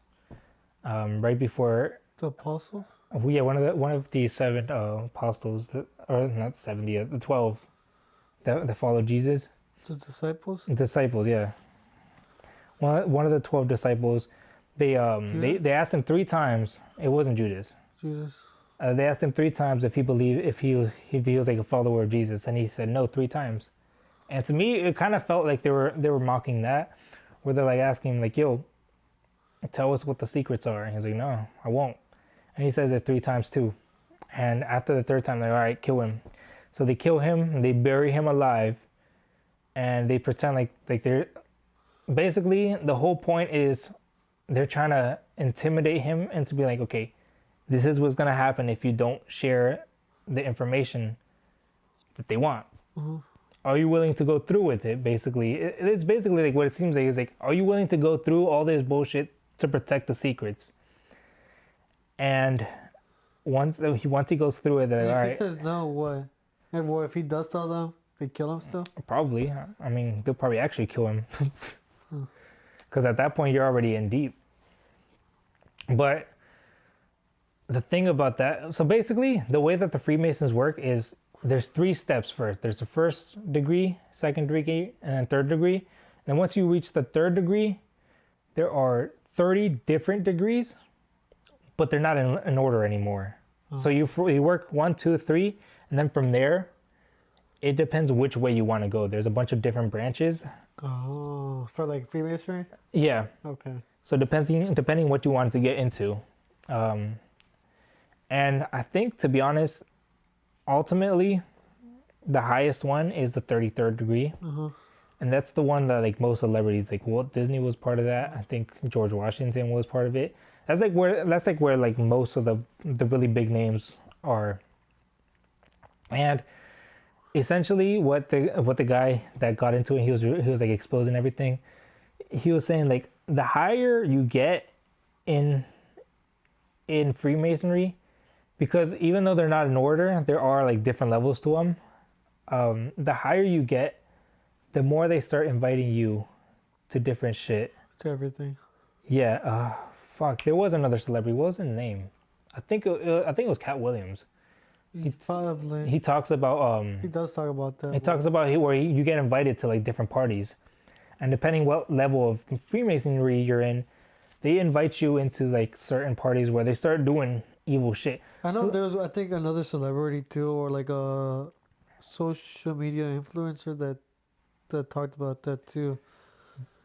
Right before The apostles? yeah, one of the 7 apostles, or not 7, the 12 that followed Jesus. The disciples? Disciples, yeah. One of the 12 disciples, they asked him 3 times. It wasn't Judas. Jesus. They asked him 3 times if he was like a follower of Jesus, and he said no 3 times. And to me, it kind of felt like they were mocking that, where they're like asking him like, "Yo, tell us what the secrets are." And he's like, "No, I won't." And he says it 3 times too. And after the 3rd time, they're all right, kill him. So they kill him, they bury him alive, and they pretend like they're basically, the whole point is they're trying to intimidate him and to be like, okay, this is what's gonna happen if you don't share the information that they want. Are you willing to go through with it? Basically, it's basically like what it seems like is like, are you willing to go through all this bullshit to protect the secrets? And once he goes through it, they're like, all If right. he says no, what? And what if he does tell them, they kill him still? Probably. I mean, they'll probably actually kill him. Because at that point, you're already in deep. But the thing about that, so basically, the way that the Freemasons work is there's 3 steps first. There's the first degree, second degree, and then third degree. And then once you reach the third degree, there are 30 different degrees, but they're not in order anymore. So you work 1, 2, 3, and then from there, it depends which way you want to go. There's a bunch of different branches. Oh, for like Freemasonry? Yeah. Okay. So depending what you want to get into. And I think, to be honest, ultimately, the highest one is the 33rd degree. And that's the one that like most celebrities, like Walt Disney was part of that. I think George Washington was part of it. That's like where like most of the really big names are. And essentially what the guy that got into it, he was like exposing everything. He was saying like the higher you get in Freemasonry, because even though they're not in order, there are like different levels to them. The higher you get, the more they start inviting you to different shit. To everything. Yeah. Fuck. There was another celebrity. What was his name? I think it was Cat Williams. Probably. He talks about He does talk about that. He talks about where you get invited to like different parties, and depending what level of Freemasonry you're in, they invite you into like certain parties where they start doing evil shit. I know there was, I think, another celebrity too, or like a social media influencer that talked about that too.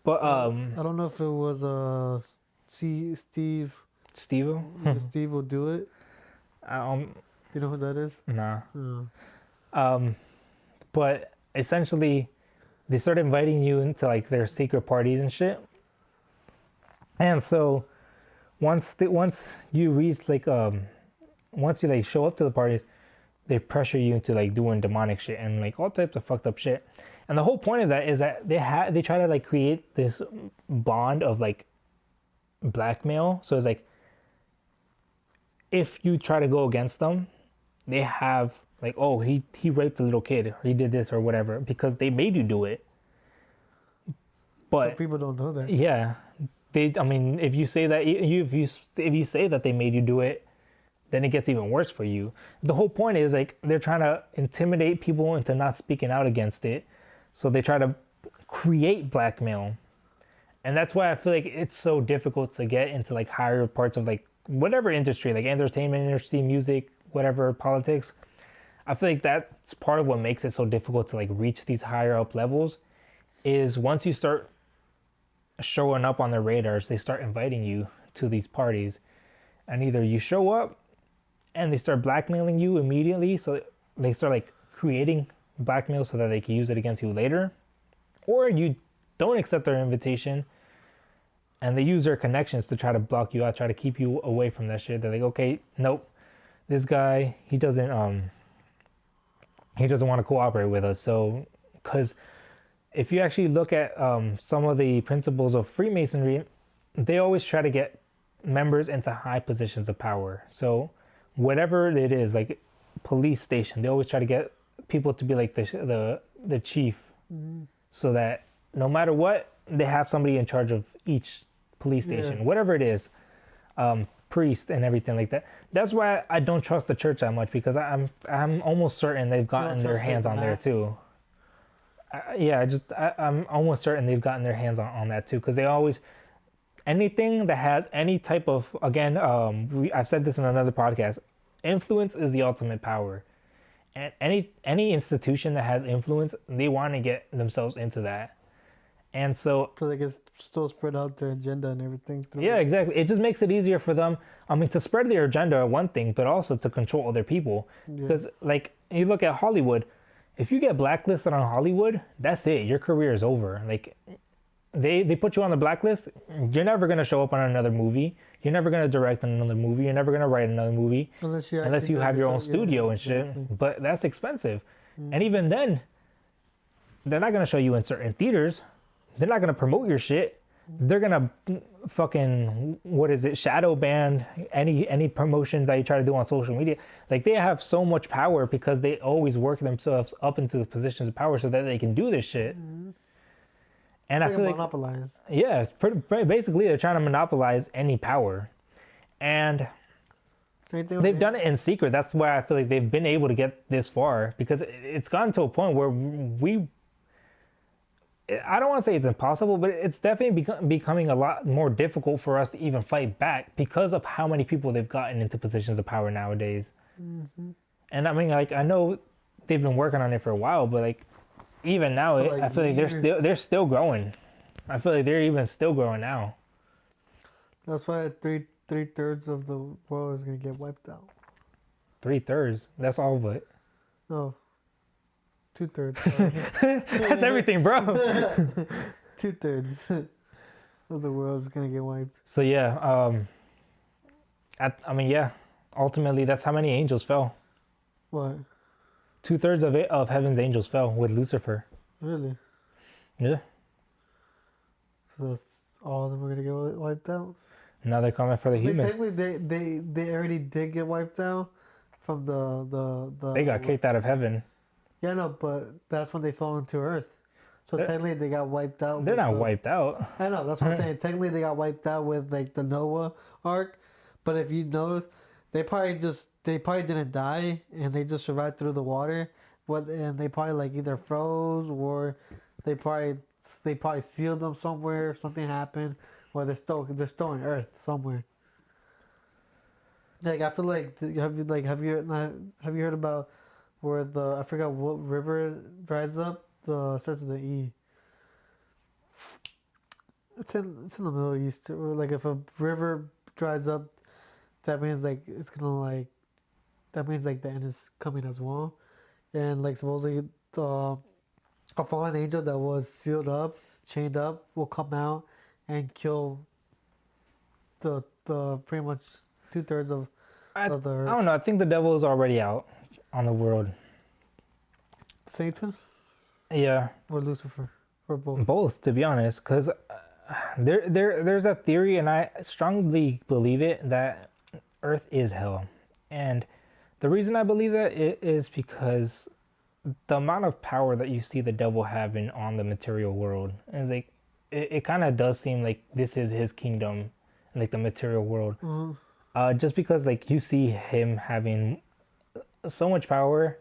But I don't know if it was Steve. Steve? Steve will do it. You know who that is? Nah. Oh. But essentially, they start inviting you into like their secret parties and shit. And so, once you reach like once you like show up to the parties, they pressure you into like doing demonic shit and like all types of fucked up shit. And the whole point of that is that they try to like create this bond of like blackmail. So it's like if you try to go against them, they have like, oh, he raped a little kid, or he did this or whatever, because they made you do it. But people don't know that. Yeah, I mean, if you say that if you say that they made you do it, then it gets even worse for you. The whole point is like they're trying to intimidate people into not speaking out against it, so they try to create blackmail, and that's why I feel like it's so difficult to get into like higher parts of like whatever industry, like entertainment industry, music, whatever, politics. I feel like that's part of what makes it so difficult to like reach these higher up levels, is once you start showing up on their radars, they start inviting you to these parties, and either you show up and they start blackmailing you immediately, so they start like creating blackmail so that they can use it against you later, or you don't accept their invitation and they use their connections to try to block you out, try to keep you away from that shit. They're like, okay, nope, this guy, he doesn't want to cooperate with us. So, because if you actually look at some of the principles of Freemasonry, they always try to get members into high positions of power. So whatever it is, like police station, they always try to get people to be like the chief, so that no matter what, they have somebody in charge of each police station, whatever it is, priest and everything like that. That's why I don't trust the church that much, because I'm almost certain they've gotten their hands on there too. I'm almost certain they've gotten their hands on that too, because they always, anything that has any type of, again, I've said this in another podcast, influence is the ultimate power, and any institution that has influence, they want to get themselves into that, and so they can still spread out their agenda and everything through yeah, exactly. It just makes it easier for them. I mean, to spread their agenda, one thing, but also to control other people, because like you look at Hollywood. If you get blacklisted on Hollywood, that's it. Your career is over. Like, they put you on the blacklist, you're never gonna show up on another movie. You're never gonna direct another movie. You're never gonna write another movie Unless you have your own studio and shit. exactly. But that's expensive, and even then, they're not gonna show you in certain theaters. They're not gonna promote your shit. They're gonna fucking what is it? Shadow ban any promotion that you try to do on social media. Like they have so much power because they always work themselves up into the positions of power so that they can do this shit. And I feel like monopolize. yeah, it's pretty basically they're trying to monopolize any power, and Same thing they've done it in secret. That's why I feel like they've been able to get this far because it's gotten to a point where I don't want to say it's impossible, but it's definitely becoming a lot more difficult for us to even fight back because of how many people they've gotten into positions of power nowadays. And I mean, like I know they've been working on it for a while, but like even now, For, like, I feel like they're still growing. I feel like they're even still growing now. That's why three-thirds of the world is gonna get wiped out. 3/3. That's all of it. Oh, 2/3. That's everything, bro. 2/3 of the world is gonna get wiped. So yeah, I mean yeah. Ultimately, that's how many angels fell. What? 2/3 of heaven's angels fell with Lucifer. Really? Yeah. So that's all of them are gonna get wiped out. Now they're coming for the humans. Technically, they already did get wiped out from the. They got kicked out of heaven. Yeah, no, but that's when they fell into Earth. So technically, they got wiped out. They're not wiped out. I know, that's what I'm saying. Technically, they got wiped out with like the Noah Ark, but if you notice, they probably didn't die and they just survived through the water. And they probably like either froze or they probably sealed them somewhere. Something happened, or they're still in Earth somewhere. Like I feel like have you heard about where I forgot what river dries up? Starts with the E. It's in the Middle East. Or like if a river dries up, that means like it's gonna like that means like the end is coming as well. And like supposedly a fallen angel that was sealed up, chained up, will come out and kill the pretty much 2/3 of the Earth. I don't know. I think the devil is already out on the world. Satan Yeah, or Lucifer or both. both to be honest, because there's a theory, and I strongly believe it, that Earth is hell, and the reason I believe that is because the amount of power that you see the devil having on the material world is like it kind of does seem like this is his kingdom, like the material world. Just because like you see him having so much power,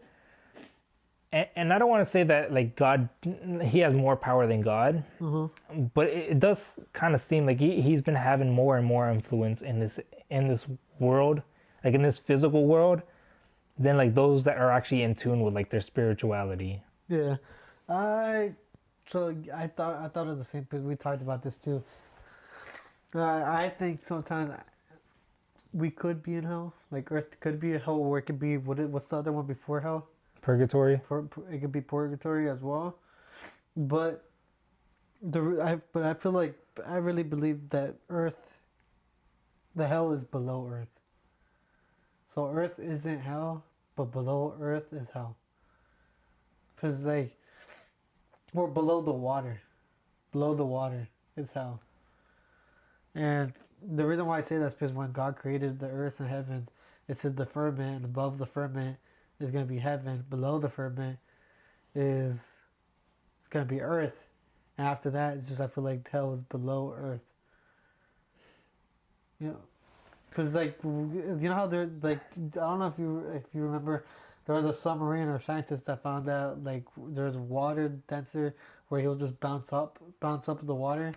and I don't want to say that like God, he has more power than God, but it does kind of seem like he's been having more and more influence in this world, like in this physical world, than like those that are actually in tune with like their spirituality. Yeah, I thought of the same because we talked about this too. I think sometimes we could be in hell, like Earth could be a hell, or it could be what's the other one before hell? Purgatory. It could be purgatory as well, but I feel like I really believe that Earth, the hell is below Earth. So Earth isn't hell, but below Earth is hell. Cause like we're below the water. Below the water is hell. And the reason why I say that is because when God created the earth and heavens, it said the firmament, and above the firmament is going to be heaven. Below the firmament it's going to be earth. And after that, it's just I feel like hell is below earth. You know, because like you know how they're like, I don't know if you remember, there was a submarine or scientist that found out like there's water denser where he'll just bounce up the water.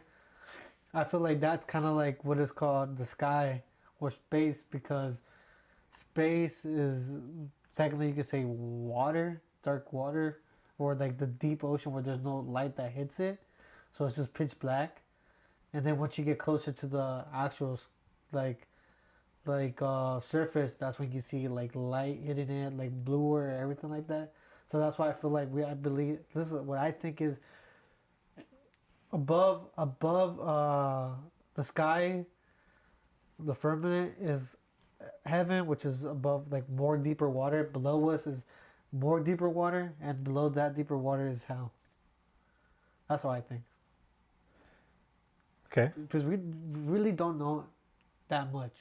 I feel like that's kind of like what is called the sky or space, because space is technically you could say water, dark water, or like the deep ocean where there's no light that hits it, so it's just pitch black. And then once you get closer to the actual surface, that's when you see like light hitting it, like bluer, everything like that. So that's why I feel like I believe this is what I think is above the sky, the firmament is heaven, which is above like more deeper water. Below us is more deeper water, and below that deeper water is hell. That's what I think. Okay. Because we really don't know that much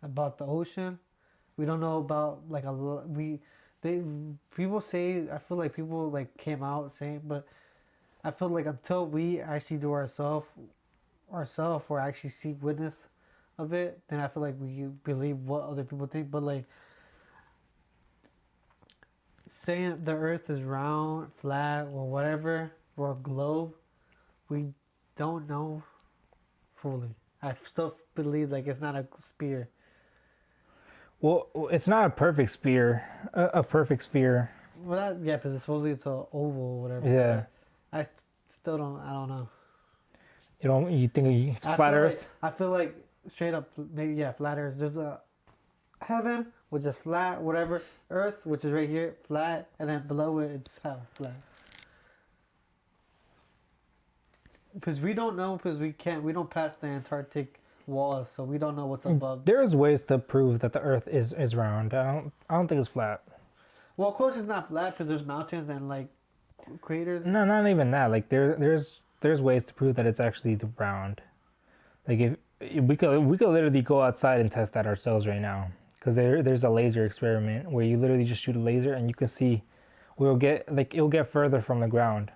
about the ocean. We don't know about like they people say, I feel like people like came out saying, but I feel like until we actually do ourselves or actually see witness of it, then I feel like we believe what other people think. But like saying the earth is round, flat, or whatever, or a globe, we don't know fully. I still believe like it's not a sphere. Well, it's not a perfect sphere. A perfect sphere. Well, yeah, because supposedly it's a oval or whatever. Yeah. I still don't. I don't know. You don't. You think it's flat Earth? I feel like straight up, maybe yeah, flat Earth. There's a heaven, which is flat, whatever. Earth, which is right here, flat, and then below it, it's hell, flat. Because we don't know, because we don't pass the Antarctic walls, so we don't know what's above. There's ways to prove that the Earth is round. I don't think it's flat. Well, of course it's not flat because there's mountains and like craters. No, not even that. Like there's ways to prove that it's actually round. Like if we could literally go outside and test that ourselves right now, because there's a laser experiment where you literally just shoot a laser and you can see it'll get further from the ground.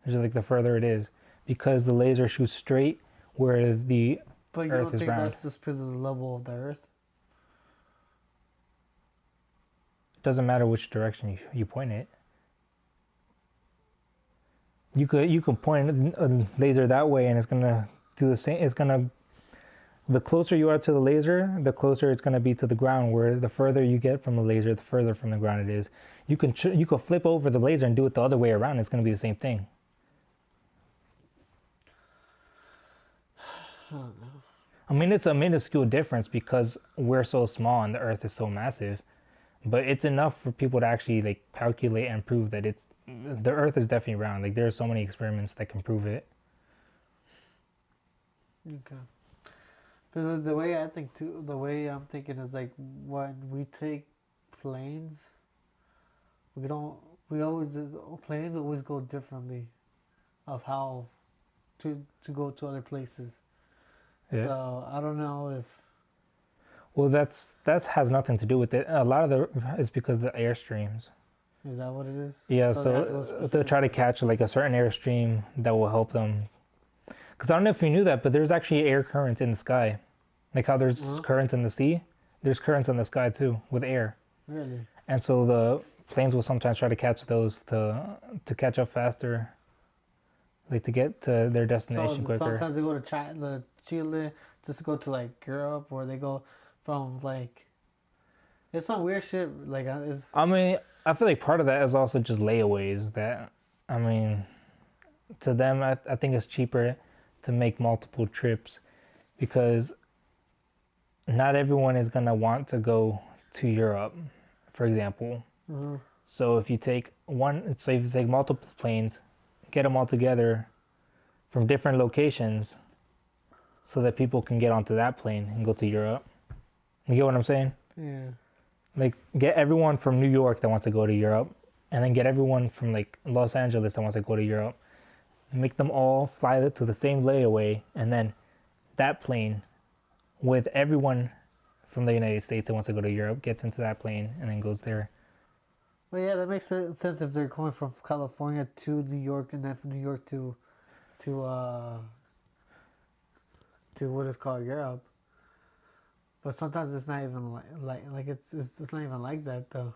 Just like the further it is, because the laser shoots straight, whereas the But you Earth don't is think round. that's just because of the level of the Earth? It doesn't matter which direction you point it. You could point a laser that way and it's gonna do the same. The closer you are to the laser, the closer it's gonna be to the ground. Where the further you get from the laser, the further from the ground it is. You can flip over the laser and do it the other way around. It's gonna be the same thing. I don't know. I mean, it's a minuscule difference because we're so small and the Earth is so massive, but it's enough for people to actually like calculate and prove that the Earth is definitely round. Like there's so many experiments that can prove it. Okay. But the way I think too, the way I'm thinking is like when we take planes, we don't. We always planes always go differently, of how to go to other places. Yeah. So I don't know if. Well, that has nothing to do with it. A lot of it's because of the airstreams. Is that what it is? Yeah, So they have to go so they'll try to catch like a certain airstream that will help them. Because I don't know if you knew that, but there's actually air currents in the sky. Like how there's currents in the sea, there's currents in the sky too with air. Really? And so the planes will sometimes try to catch those to catch up faster, like to get to their destination So quicker. sometimes they go to Chile, just to go to like Europe, or they go from like. It's some weird shit. Like it's. I mean, I feel like part of that is also just layaways. That, I mean, to them, I think it's cheaper to make multiple trips because not everyone is gonna want to go to Europe, for example. Mm-hmm. So if you take multiple planes, get them all together from different locations, so that people can get onto that plane and go to Europe. You get what I'm saying? Yeah. Like get everyone from New York that wants to go to Europe, and then get everyone from like Los Angeles that wants to go to Europe. Make them all fly to the same layaway, and then that plane with everyone from the United States that wants to go to Europe gets into that plane and then goes there. Well, yeah, that makes sense if they're going from California to New York, and then from New York to what is called Europe. But sometimes it's not even like it's not even like that though.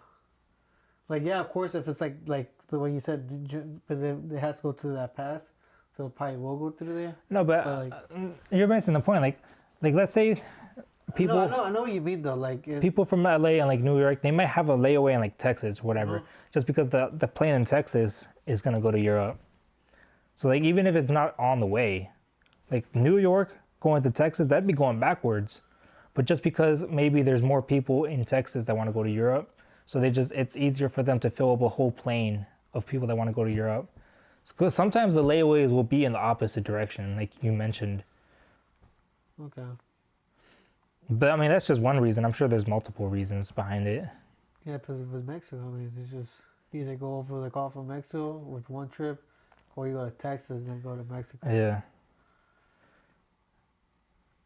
Like yeah, of course, if it's like the way you said, because it has to go through that pass, so it probably will go through there. No, but like, you're missing the point. Like let's say people. No, I know what you mean though. Like people from LA and like New York, they might have a layaway in like Texas, or whatever, just because the plane in Texas is gonna go to Europe. So like even if it's not on the way, like New York going to Texas, that'd be going backwards. But just because maybe there's more people in Texas that want to go to Europe, so it's easier for them to fill up a whole plane of people that want to go to Europe. Because sometimes the layaways will be in the opposite direction, like you mentioned. Okay. But I mean, that's just one reason. I'm sure there's multiple reasons behind it. Yeah, because if it's Mexico, I mean, it's just either go over the Gulf of Mexico with one trip, or you go to Texas and go to Mexico. Yeah.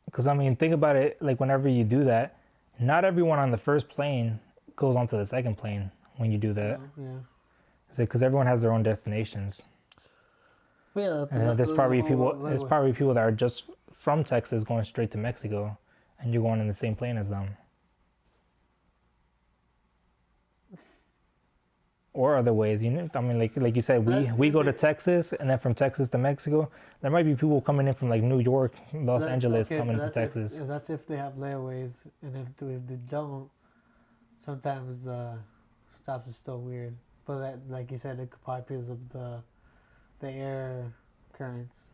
Because I mean, think about it. Like whenever you do that, not everyone on the first plane goes onto the second plane when you do that. Yeah. Because everyone has their own destinations. Yeah. And there's probably people. There's probably people that are just from Texas going straight to Mexico, and you're going in the same plane as them. Or other ways, you know. I mean, like you said, we go to Texas, and then from Texas to Mexico. There might be people coming in from like New York, Los Angeles, coming to Texas. That's if they have layaways, and if they don't, sometimes the stops is still weird. But that, like you said, it could probably because of the air currents.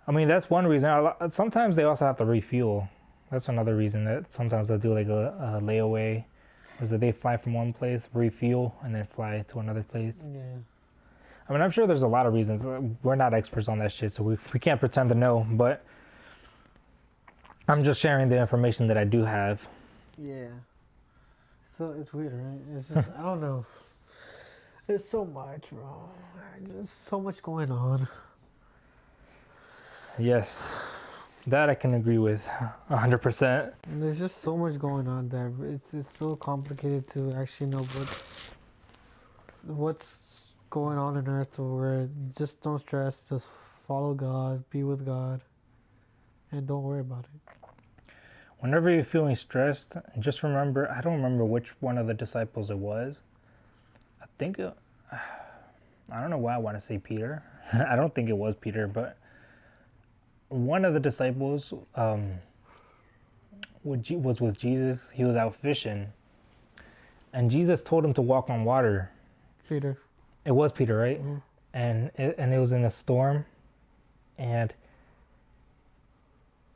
I mean, that's one reason. Sometimes they also have to refuel. That's another reason that sometimes they'll do like a layaway. Is that they fly from one place, refuel, and then fly to another place. Yeah. I mean, I'm sure there's a lot of reasons. We're not experts on that shit, so we can't pretend to know. But I'm just sharing the information that I do have. Yeah. So it's weird, right? It's just, I don't know. There's so much, bro. There's so much going on. Yes. That I can agree with 100%. There's just so much going on there. It's so complicated to actually know what's going on in Earth. Where just don't stress, just follow God, be with God, and don't worry about it. Whenever you're feeling stressed, just remember, I don't remember which one of the disciples it was. I think, I don't know why I want to say Peter. I don't think it was Peter, but one of the disciples was with Jesus. He was out fishing, and Jesus told him to walk on water. Peter. It was Peter, right? Mm-hmm. And it was in a storm, and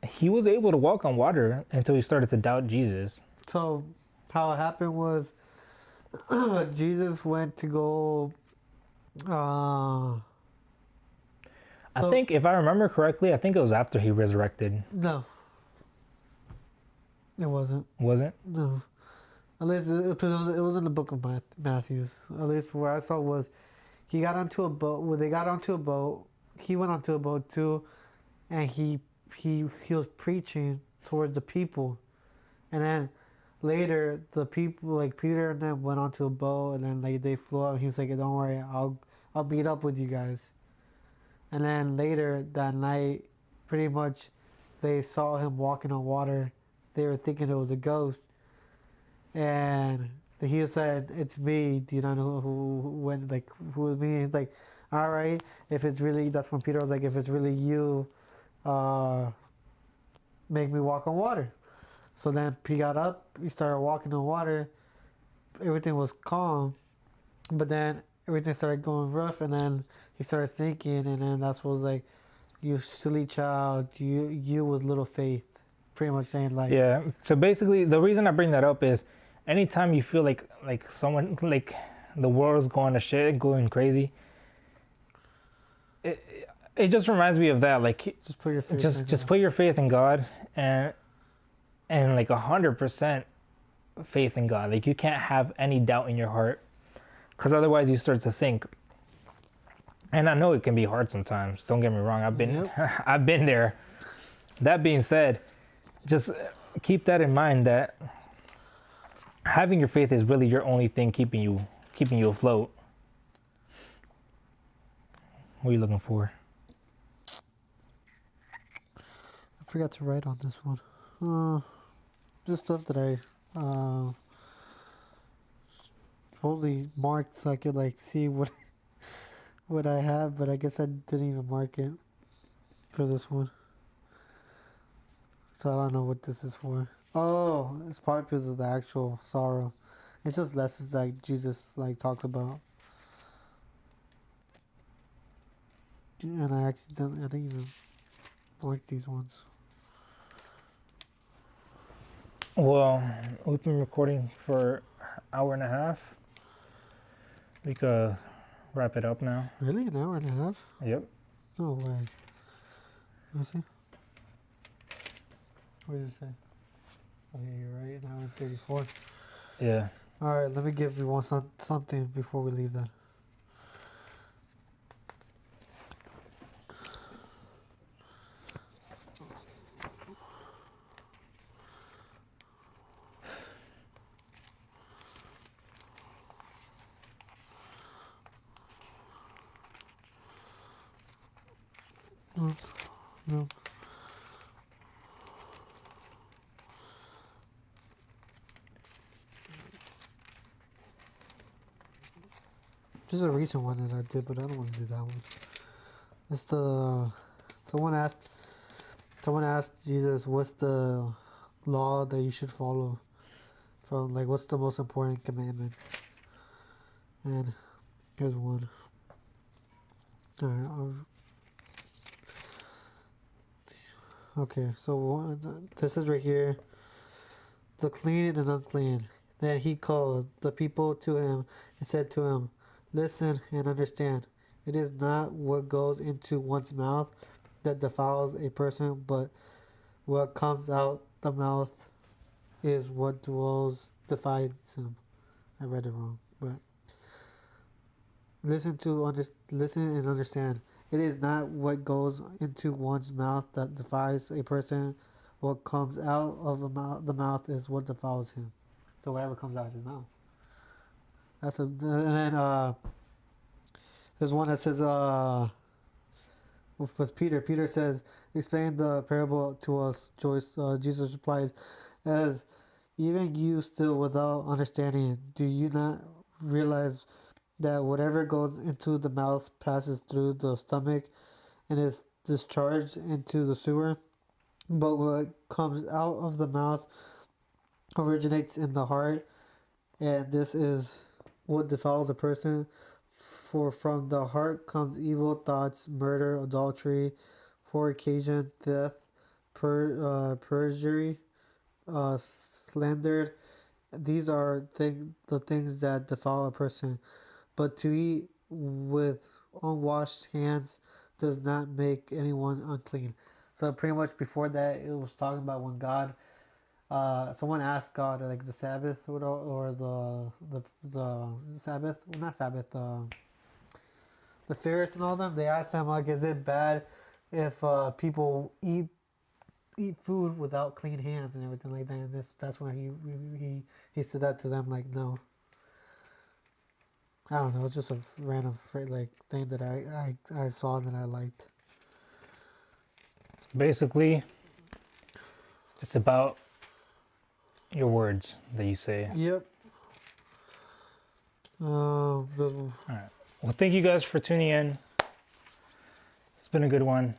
he was able to walk on water until he started to doubt Jesus. So how it happened was Jesus went to go. I think, if I remember correctly, I think it was after he resurrected. No. It wasn't. Wasn't? No. At least it was in the book of Matthews. At least where I saw was he got onto a boat. When they got onto a boat, he went onto a boat too, and he was preaching towards the people. And then later, the people, like Peter and them, went onto a boat, and then like they flew out. He was like, "Don't worry, I'll meet up with you guys." And then later that night, pretty much, they saw him walking on water. They were thinking it was a ghost. And he said, "It's me. Do you not know who is me?" He's like, "All right, if it's really," that's when Peter was like, "If it's really you, make me walk on water." So then he got up, he started walking on water. Everything was calm. But then everything started going rough, and then he started sinking, and then that's what was like, "You silly child, you with little faith," pretty much saying like. Yeah. So basically, the reason I bring that up is, anytime you feel like someone, like the world's going to shit, going crazy, it just reminds me of that. Like, Just put your faith. Just put your faith in God, and like 100% faith in God. Like, you can't have any doubt in your heart, because otherwise you start to sink. And I know it can be hard sometimes. Don't get me wrong. I've been I've been there. That being said, just keep that in mind, that having your faith is really your only thing keeping you afloat. What are you looking for? I forgot to write on this one. Just stuff that I totally marked so I could like see what I have, but I guess I didn't even mark it for this one. So I don't know what this is for. Oh, it's probably because of the actual sorrow. It's just lessons that Jesus like talks about. And I didn't even mark these ones. Well, we've been recording for an hour and a half, because wrap it up now. Really? An hour and a half? Yep. No way. Let me see. What did it say? Oh, yeah, you're right. An hour and 34. Yeah. All right, let me give you something before we leave then. No. This is a recent one that I did, but I don't want to do that one. It's the someone asked Jesus, "What's the law that you should follow? From like, what's the most important commandments?" And here's one. All right. Okay, so this is right here. The clean and unclean. Then he called the people to him and said to him, "Listen and understand. It is not what goes into one's mouth that defiles a person, but what comes out the mouth is what defiles him." I read it wrong, but listen and understand. It is not what goes into one's mouth that defiles a person. What comes out of the mouth is what defiles him. So whatever comes out of his mouth. And then there's one that says with Peter. Peter says, "Explain the parable to us." Jesus replies, "As even you still without understanding, do you not realize that whatever goes into the mouth passes through the stomach and is discharged into the sewer? But what comes out of the mouth originates in the heart, and this is what defiles a person. For from the heart comes evil thoughts, murder, adultery, fornication, theft, perjury, slander. These are the things that defile a person. But to eat with unwashed hands does not make anyone unclean." So pretty much before that, it was talking about when God, someone asked God like the Sabbath or the Sabbath, well, not Sabbath, the Pharisees and all them. They asked him like, "Is it bad if people eat food without clean hands and everything like that?" And that's when he said that to them, like, no. I don't know. It's just a random like thing that I saw that I liked. Basically, it's about your words that you say. Yep. All right. Well, thank you guys for tuning in. It's been a good one.